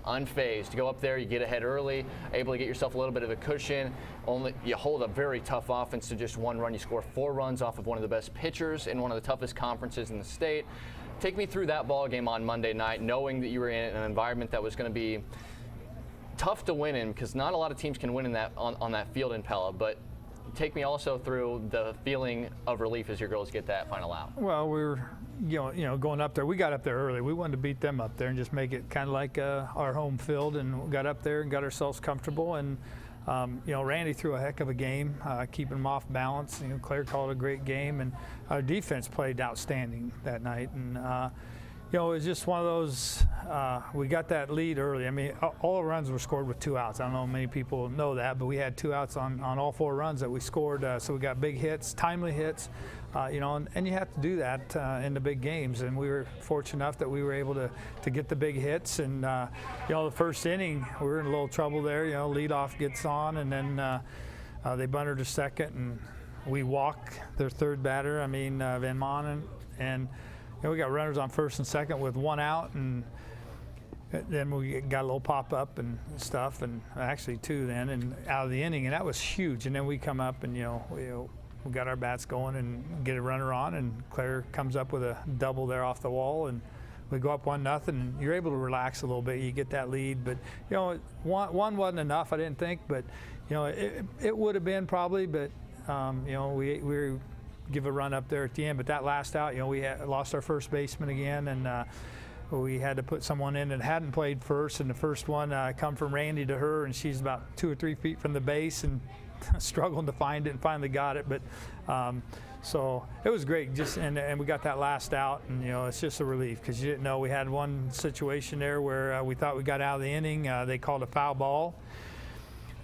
unfazed. You go up there, you get ahead early, able to get yourself a little bit of a cushion. Only you hold a very tough offense to just one run. You score 4 runs off of one of the best pitchers in one of the toughest conferences in the state. Take me through that ball game on Monday night, knowing that you were in an environment that was going to be tough to win in, because not a lot of teams can win in that on that field in Pella. But take me also through the feeling of relief as your girls get that final out. Well, we were, going up there. We got up there early. We wanted to beat them up there and just make it kind of like our home field, and got up there and got ourselves comfortable. And Randy threw a heck of a game, keeping them off balance. Claire called a great game, and our defense played outstanding that night. And it was just one of those. We got that lead early. I mean, all the runs were scored with 2 outs. I don't know many people know that, but we had 2 outs on all 4 runs that we scored. So we got big hits, timely hits. And you have to do that in the big games, and we were fortunate enough that we were able to get the big hits. And the first inning we were in a little trouble there. Leadoff gets on, and then they bunted to second, and we walk their third batter. Van Manen, and we got runners on first and second with 1 out, and then we got a little pop up and stuff, and actually 2 then, and out of the inning, and that was huge. And then we come up and we got our bats going and get a runner on, and Claire comes up with a double there off the wall, and we go up 1-0, and you're able to relax a little bit. You get that lead, but one wasn't enough, I didn't think, but it would have been probably, but we give a run up there at the end. But that last out, we had lost our first baseman again, and we had to put someone in that hadn't played first, and the first one come from Randy to her, and she's about 2 or 3 feet from the base and struggling to find it, and finally got it. But so it was great, and we got that last out, and it's just a relief, because you didn't know. We had one situation there where we thought we got out of the inning. They called a foul ball,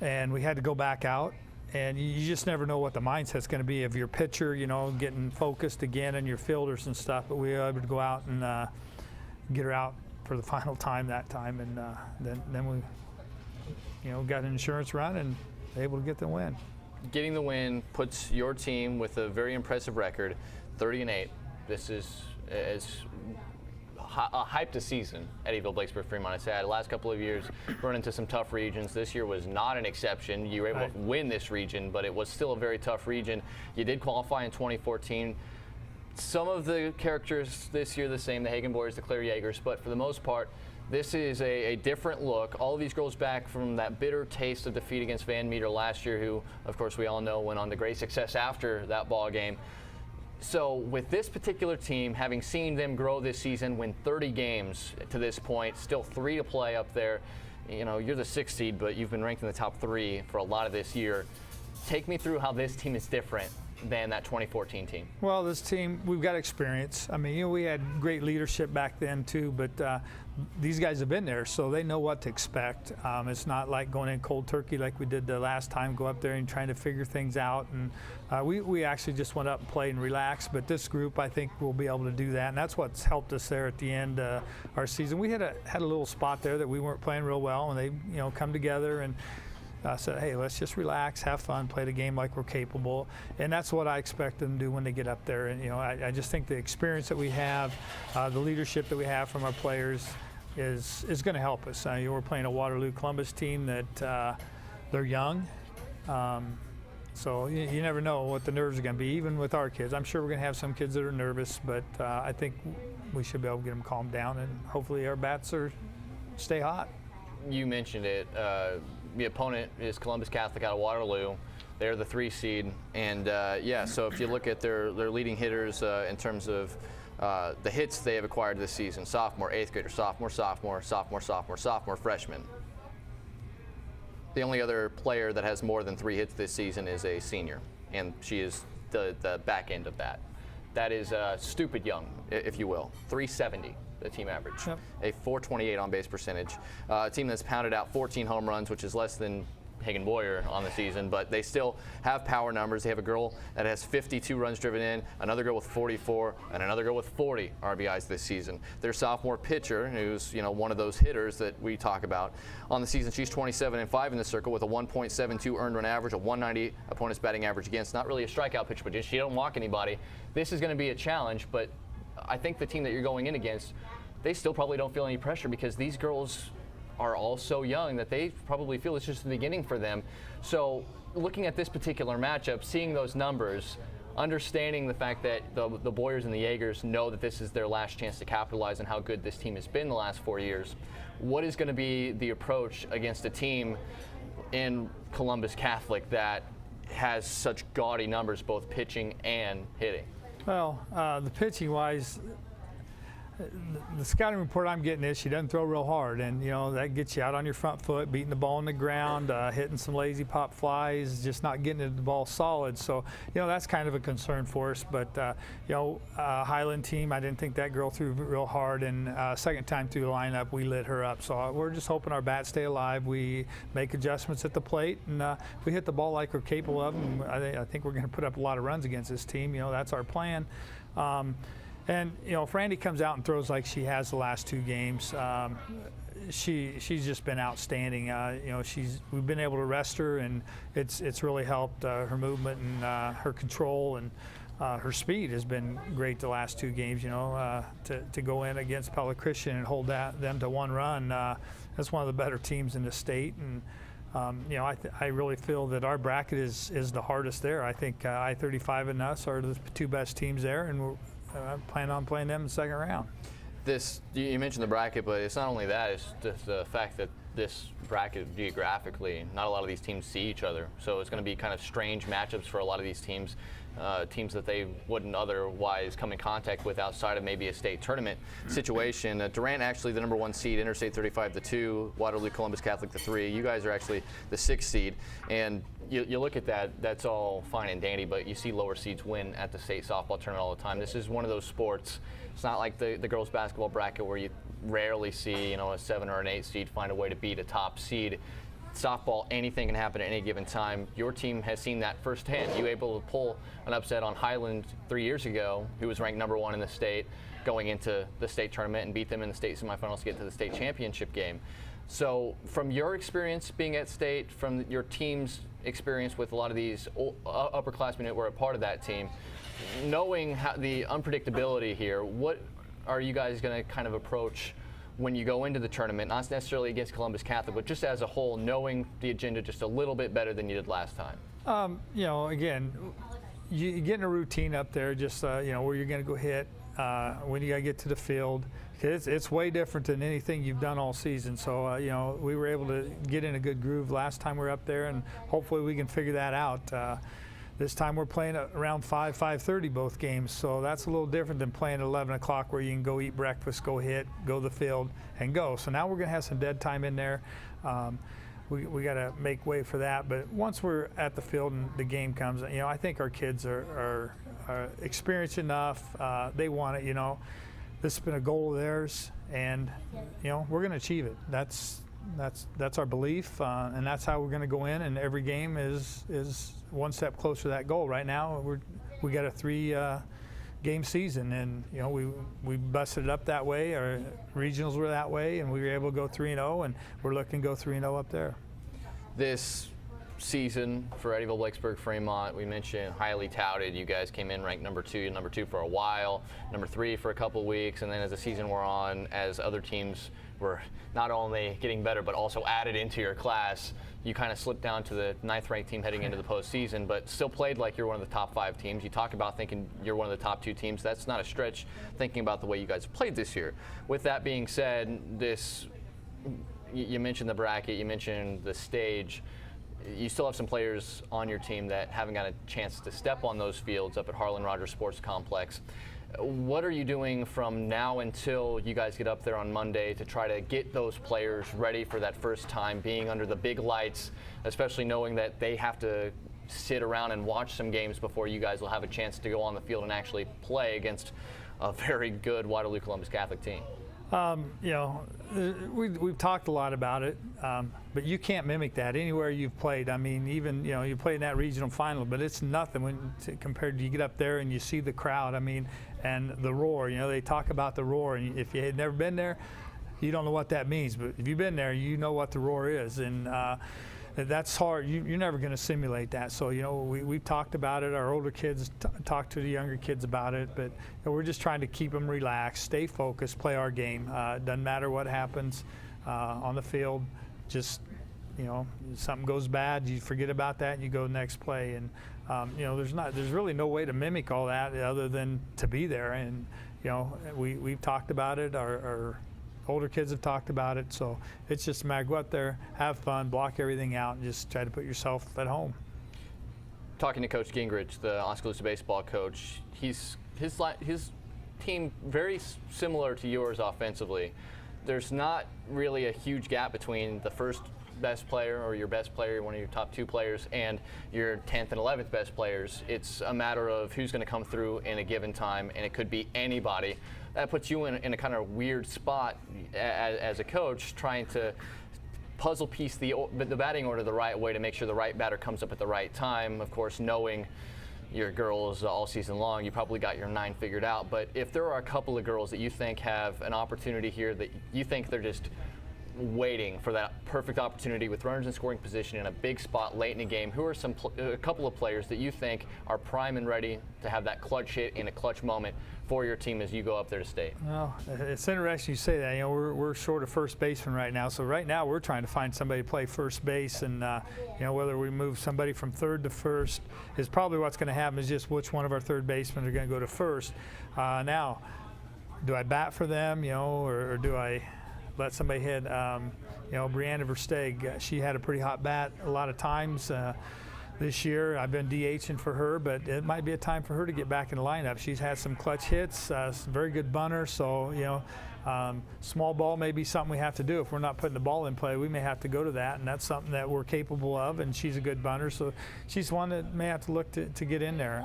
and we had to go back out. And you just never know what the mindset's going to be of your pitcher, getting focused again, and your fielders and stuff. But we were able to go out and get her out for the final time that time, and then we, got an insurance run and able to get the win. Getting the win puts your team with a very impressive record, 30-8. This is as hyped a season Eddyville-Blacksburg Fremont has had. The last couple of years run into some tough regions. This year was not an exception. You were able to win this region, but it was still a very tough region. You did qualify in 2014. Some of the characters this year the same, the Hagen Boys, the Claire Yeagers, but for the most part, this is a different look. All of these girls back from that bitter taste of defeat against Van Meter last year, who, of course, we all know went on to great success after that ball game. So with this particular team, having seen them grow this season, win 30 games to this point, still 3 to play up there. You're the 6th seed, but you've been ranked in the top 3 for a lot of this year. Take me through how this team is different than that 2014 team. Well, this team, we've got experience. We had great leadership back then too, but these guys have been there, so they know what to expect. It's not like going in cold turkey like we did the last time, go up there and trying to figure things out. And we actually just went up and played and relaxed, but this group, I think, will be able to do that, and that's what's helped us there at the end of our season. We had a little spot there that we weren't playing real well, and they come together, and said, hey, let's just relax, have fun, play the game like we're capable. And that's what I expect them to do when they get up there. And, I just think the experience that we have, the leadership that we have from our players is going to help us. We're playing a Waterloo Columbus team that they're young. So you never know what the nerves are going to be, even with our kids. I'm sure we're going to have some kids that are nervous, but I think we should be able to get them calmed down, and hopefully our bats stay hot. You mentioned it. The opponent is Columbus Catholic out of Waterloo. They're the 3 seed, and so if you look at their leading hitters in terms of the hits they have acquired this season: sophomore, 8th grader, sophomore, freshman. The only other player that has more than 3 hits this season is a senior, and she is the back end of that. That is stupid young, if you will. 370, the team average. Yep. A 428 on base percentage. A team that's pounded out 14 home runs, which is less than Hagen Boyer on the season, but they still have power numbers. They have a girl that has 52 runs driven in, another girl with 44, and another girl with 40 RBIs this season. Their sophomore pitcher, who's one of those hitters that we talk about on the season, she's 27-5 in the circle with a 1.72 earned run average, a 190 opponent's batting average against. Not really a strikeout pitcher, but she don't walk anybody. This is going to be a challenge, but I think the team that you're going in against, they still probably don't feel any pressure because these girls are all so young that they probably feel it's just the beginning for them. So looking at this particular matchup, seeing those numbers, understanding the fact that the Boyers and the Jaegers know that this is their last chance to capitalize on how good this team has been the last 4 years, what is going to be the approach against a team in Columbus Catholic that has such gaudy numbers, both pitching and hitting? Well, the pitching wise, the scouting report I'm getting is she doesn't throw real hard, and that gets you out on your front foot, beating the ball on the ground, hitting some lazy pop flies, just not getting the ball solid. So that's kind of a concern for us. But Highland team, I didn't think that girl threw real hard, and second time through the lineup we lit her up. So we're just hoping our bats stay alive. We make adjustments at the plate, and if we hit the ball like we're capable of, and I think we're going to put up a lot of runs against this team. That's our plan. And if Randy comes out and throws like she has the last 2 games, she's just been outstanding. We've been able to rest her, and it's really helped her movement and her control, and her speed has been great the last 2 games. To go in against Pella Christian and hold them to 1 run, that's one of the better teams in the state. And I really feel that our bracket is the hardest there. I think I-35 and us are the 2 best teams there, and we're plan on playing them in the second round. You mentioned the bracket, but it's not only that, it's just the fact that this bracket geographically, not a lot of these teams see each other. So it's going to be kind of strange matchups for a lot of these teams, teams that they wouldn't otherwise come in contact with outside of maybe a state tournament situation. Durant actually the number 1 seed, Interstate 35 the 2, Waterloo Columbus Catholic the 3. You guys are actually the 6th seed, and you look at that, that's all fine and dandy, but you see lower seeds win at the state softball tournament all the time. This is one of those sports. It's not like the girls basketball bracket where you rarely see a 7 or an 8 seed find a way to beat a top seed. Softball, anything can happen at any given time. Your team has seen that firsthand. You were able to pull an upset on Highland 3 years ago, who was ranked number 1 in the state, going into the state tournament, and beat them in the state semifinals to get to the state championship game. So from your experience being at state, from your team's experience with a lot of these upperclassmen that were a part of that team, knowing the unpredictability here, what are you guys going to kind of approach when you go into the tournament, not necessarily against Columbus Catholic, but just as a whole, knowing the agenda just a little bit better than you did last time? Again, you get in a routine up there, just where you're going to go hit, when you got to get to the field. It's way different than anything you've done all season. So, we were able to get in a good groove last time we were up there, and hopefully we can figure that out. This time we're playing at around 5:30 both games, so that's a little different than playing at 11 o'clock where you can go eat breakfast, go hit, go to the field, and go. So now we're going to have some dead time in there. We got to make way for that. But once we're at the field and the game comes, I think our kids are experienced enough. They want it. This has been a goal of theirs, and we're going to achieve it. That's our belief, and that's how we're going to go in. And every game is one step closer to that goal. Right now, we got a 3-game season, and we busted it up that way. Our regionals were that way, and we were able to go 3-0, and we're looking to go 3-0 up there. this season for Eddyville, Blacksburg, Fremont, we mentioned highly touted. You guys came in ranked number two for a while, number 3 for a couple weeks, and then as the season wore on, as other teams were not only getting better but also added into your class, you kind of slipped down to the 9th ranked team heading into the postseason, but still played like you're one of the top 5 teams. You talk about thinking you're one of the top 2 teams. That's not a stretch thinking about the way you guys played this year. With that being said, you mentioned the bracket, you mentioned the stage. You still have some players on your team that haven't got a chance to step on those fields up at Harlan Rogers Sports Complex. What are you doing from now until you guys get up there on Monday to try to get those players ready for that first time being under the big lights, especially knowing that they have to sit around and watch some games before you guys will have a chance to go on the field and actually play against a very good Waterloo Columbus Catholic team? We've talked a lot about it, but you can't mimic that anywhere you've played. I mean, even you played in that regional final, but it's nothing compared to you get up there and you see the crowd. I mean, and the roar. They talk about the roar, and if you had never been there, you don't know what that means. But if you've been there, you know what the roar is, and that's hard. You're never going to simulate that. So we've talked about it. Our older kids talk to the younger kids about it, but we're just trying to keep them relaxed, stay focused, play our game. Doesn't matter what happens on the field. Just something goes bad, you forget about that and you go next play. And there's really no way to mimic all that other than to be there. And we've talked about it. Our older kids have talked about it, so it's just a matter of go out there, have fun, block everything out, and just try to put yourself at home. Talking to Coach Gingrich, the Oskaloosa baseball coach, his team very similar to yours offensively. There's not really a huge gap between the first best player or your best player, one of your top 2 players, and your 10th and 11th best players. It's a matter of who's going to come through in a given time, and it could be anybody. That puts you in a kind of weird spot as a coach, trying to puzzle piece the batting order the right way to make sure the right batter comes up at the right time. Of course, knowing your girls all season long, you probably got your 9 figured out. But if there are a couple of girls that you think have an opportunity here that you think they're just waiting for that perfect opportunity with runners in scoring position in a big spot late in the game, who are a couple of players that you think are prime and ready to have that clutch hit in a clutch moment for your team as you go up there to state? Well, it's interesting you say that. We're short of first baseman right now, so right now we're trying to find somebody to play first base, and whether we move somebody from third to first is probably what's going to happen. Is just which one of our third basemen are going to go to first. Now, do I bat for them, or do I let somebody hit? Brianna Versteeg, she had a pretty hot bat a lot of times this year. I've been DHing for her, but it might be a time for her to get back in the lineup. She's had some clutch hits, very good bunter, so small ball may be something we have to do. If we're not putting the ball in play, we may have to go to that, and that's something that we're capable of, and she's a good bunter, so she's one that may have to look to get in there.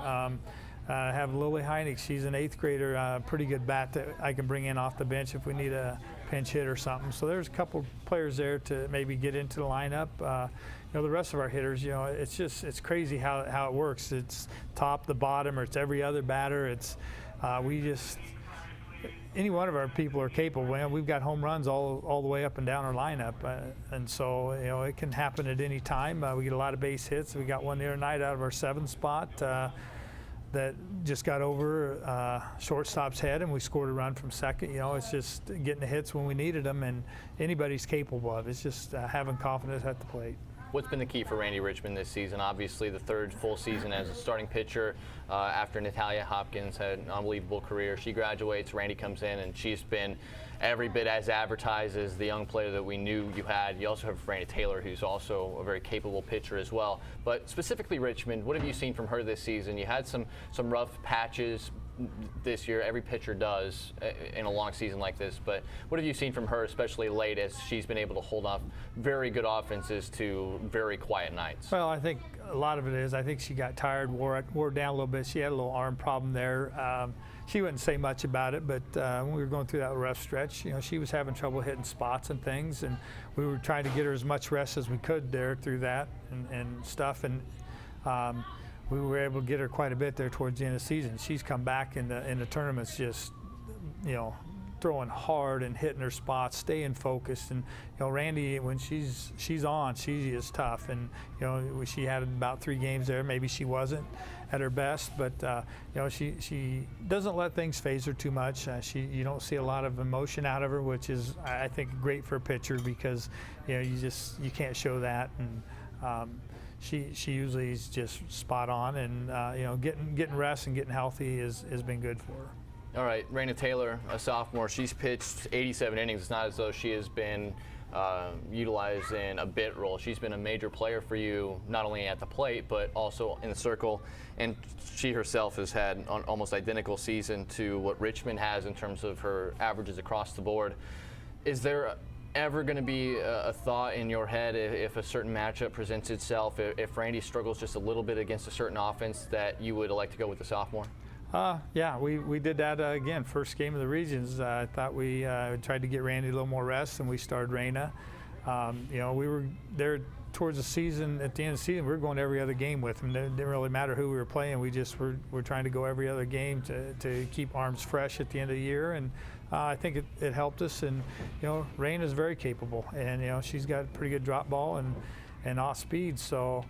Have Lily Heineck, she's an 8th grader, pretty good bat that I can bring in off the bench if we need a pinch hit or something. So there's a couple players there to maybe get into the lineup. The rest of our hitters, it's crazy how it works. It's top to bottom, or it's every other batter. It's any one of our people are capable. We've got home runs all the way up and down our lineup, and so it can happen at any time. We get a lot of base hits. We got one the other night out of our 7th spot that just got over shortstop's head, and we scored a run from second. It's just getting the hits when we needed them, and anybody's capable of it. It's just having confidence at the plate. What's been the key for Randy Richmond this season? Obviously, the 3rd full season as a starting pitcher after Natalia Hopkins had an unbelievable career. She graduates, Randy comes in, and she's been every bit as advertised as the young player that we knew you had. You also have Randy Taylor, who's also a very capable pitcher as well. But specifically Richmond, what have you seen from her this season? You had some rough patches this year. Every pitcher does in a long season like this. But what have you seen from her, especially late, as she's been able to hold off very good offenses to very quiet nights? Well, I think a lot of it is, I think she got tired, wore down a little bit. She had a little arm problem there. She wouldn't say much about it, but when we were going through that rough stretch, she was having trouble hitting spots and things, and we were trying to get her as much rest as we could there through that and stuff. And we were able to get her quite a bit there towards the end of the season. She's come back in the tournaments just, throwing hard and hitting her spots, staying focused. And Randy, when she's on, she is tough. And she had about 3 games there. Maybe she wasn't at her best, but she doesn't let things phase her too much. You don't see a lot of emotion out of her, which is, I think, great for a pitcher, because you can't show that. And she usually is just spot on, and getting rest and getting healthy has been good for her. All right, Raina Taylor, a sophomore, she's pitched 87 innings. It's not as though she has been utilized in a bit role. She's been a major player for you, not only at the plate, but also in the circle. And she herself has had an almost identical season to what Richmond has in terms of her averages across the board. Is there ever going to be a thought in your head if a certain matchup presents itself, if Randy struggles just a little bit against a certain offense, that you would like to go with the sophomore? Yeah, we did that again. First game of the regions, I thought we tried to get Randy a little more rest, and we started Raina. We were there towards the season. At the end of the season, we were going every other game with him. It didn't really matter who we were playing. We just were trying to go every other game to keep arms fresh at the end of the year. And I think it helped us. And Raina's very capable, and she's got a pretty good drop ball and off speed. So.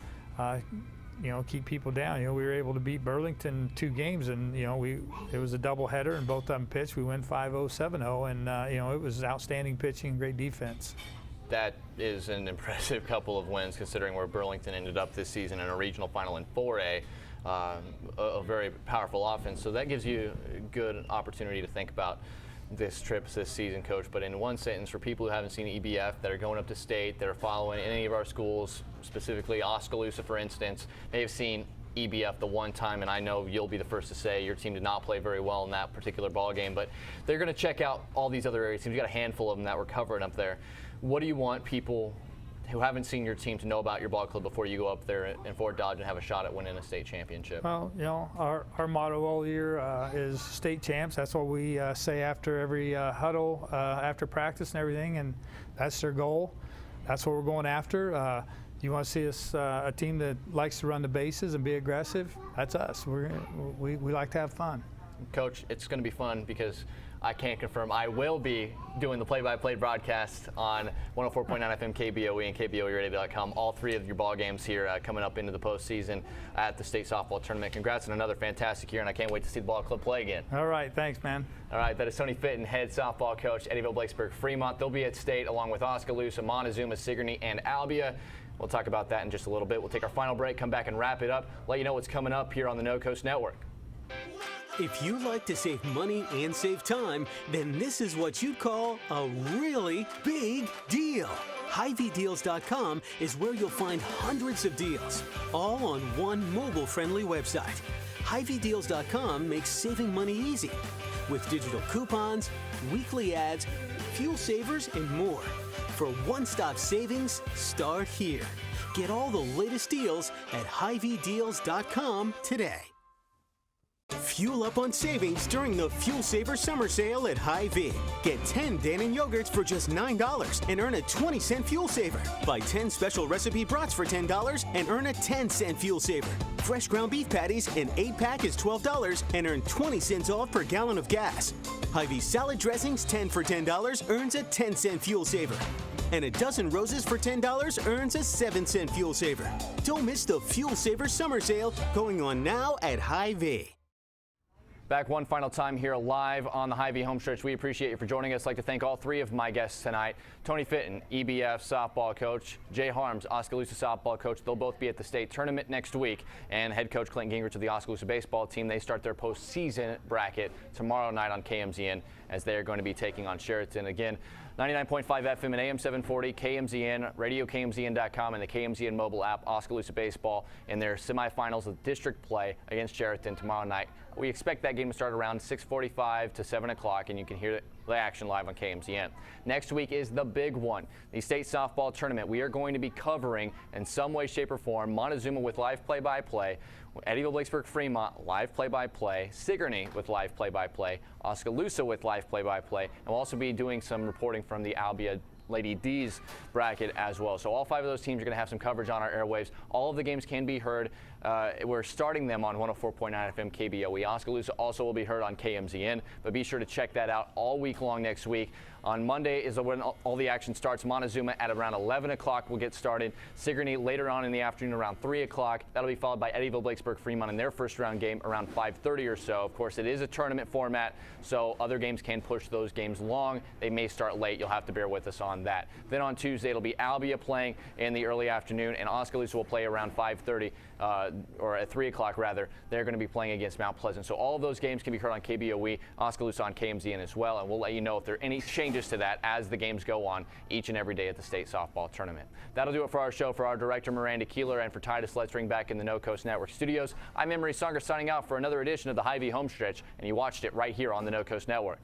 Keep people down. We were able to beat Burlington 2 games, and it was a doubleheader, and both of them pitched. We went 5-0, 7-0, and it was outstanding pitching and great defense. That is an impressive couple of wins, considering where Burlington ended up this season in a regional final in 4A. A very powerful offense, so that gives you a good opportunity to think about this trip this season, Coach. But in one sentence, for people who haven't seen EBF, that are going up to state, that are following any of our schools, specifically Oskaloosa, for instance, they have seen EBF the one time, and I know you'll be the first to say your team did not play very well in that particular ball game, but they're going to check out all these other areas. You've got a handful of them that we're covering up there. What do you want people who haven't seen your team to know about your ball club before you go up there in Fort Dodge and have a shot at winning a state championship? Well, our motto all year is state champs. That's what we say after every huddle, after practice and everything, and that's their goal. That's what we're going after. You want to see us a team that likes to run the bases and be aggressive? That's us. We like to have fun. Coach, it's going to be fun because I can't confirm. I will be doing the play-by-play broadcast on 104.9 FM KBOE and KBOEradio.com. All 3 of your ball games here coming up into the postseason at the state softball tournament. Congrats on another fantastic year, and I can't wait to see the ball club play again. All right, thanks, man. All right, that is Tony Fitton, head softball coach, Eddyville, Blacksburg, Fremont. They'll be at state along with Oskaloosa, Montezuma, Sigourney, and Albia. We'll talk about that in just a little bit. We'll take our final break, come back and wrap it up, let you know what's coming up here on the No Coast Network. If you like to save money and save time, then this is what you'd call a really big deal. HyVeeDeals.com is where you'll find hundreds of deals, all on one mobile-friendly website. HyVeeDeals.com makes saving money easy with digital coupons, weekly ads, fuel savers, and more. For one-stop savings, start here. Get all the latest deals at HyVeeDeals.com today. Fuel up on savings during the Fuel Saver Summer Sale at HyVee. Get 10 Dannon yogurts for just $9 and earn a 20-cent fuel saver. Buy 10 special recipe brats for $10 and earn a 10-cent fuel saver. Fresh ground beef patties, an 8-pack is $12 and earn 20 cents off per gallon of gas. HyVee salad dressings, 10 for $10, earns a 10-cent fuel saver. And a dozen roses for $10 earns a 7-cent fuel saver. Don't miss the Fuel Saver Summer Sale going on now at HyVee. Back one final time here live on the HyVee Homestretch. We appreciate you for joining us. I'd like to thank all 3 of my guests tonight. Tony Fitton, EBF softball coach. Jay Harms, Oskaloosa softball coach. They'll both be at the state tournament next week. And head coach Clinton Gingrich of the Oskaloosa baseball team. They start their postseason bracket tomorrow night on KMZN as they are going to be taking on Sheraton. Again, 99.5 FM and AM 740, KMZN, RadioKMZN.com, and the KMZN mobile app. Oskaloosa baseball in their semifinals of district play against Sheraton tomorrow night. We expect that game to start around 6:45 to 7 o'clock, and you can hear the action live on KMZN. Next week is the big one, the state softball tournament. We are going to be covering in some way, shape, or form Montezuma with live play-by-play, Eddyville, Blacksburg, Fremont, live play-by-play, Sigourney with live play-by-play, Oskaloosa with live play-by-play, and we'll also be doing some reporting from the Albia Lady D's bracket as well. So all 5 of those teams are going to have some coverage on our airwaves. All of the games can be heard. We're starting them on 104.9 FM KBOE. Oskaloosa also will be heard on KMZN, but be sure to check that out all week long next week. On Monday is when all the action starts. Montezuma at around 11 o'clock will get started. Sigourney later on in the afternoon around 3 o'clock. That'll be followed by Eddyville, Blakesburg, Fremont in their first round game around 5:30 or so. Of course, it is a tournament format, so other games can push those games long. They may start late. You'll have to bear with us on that. Then on Tuesday, it'll be Albia playing in the early afternoon, and Oskaloosa will play around 5:30 or at 3 o'clock rather. They're going to be playing against Mount Pleasant. So all of those games can be heard on KBOE, Oskaloosa on KMZN as well, and we'll let you know if there are any changes to that as the games go on each and every day at the state softball tournament. That'll do it for our show. For our director, Miranda Keeler, and for Titus Letzring back in the No Coast Network studios, I'm Emery Songer signing out for another edition of the HyVee Homestretch, and you watched it right here on the No Coast Network.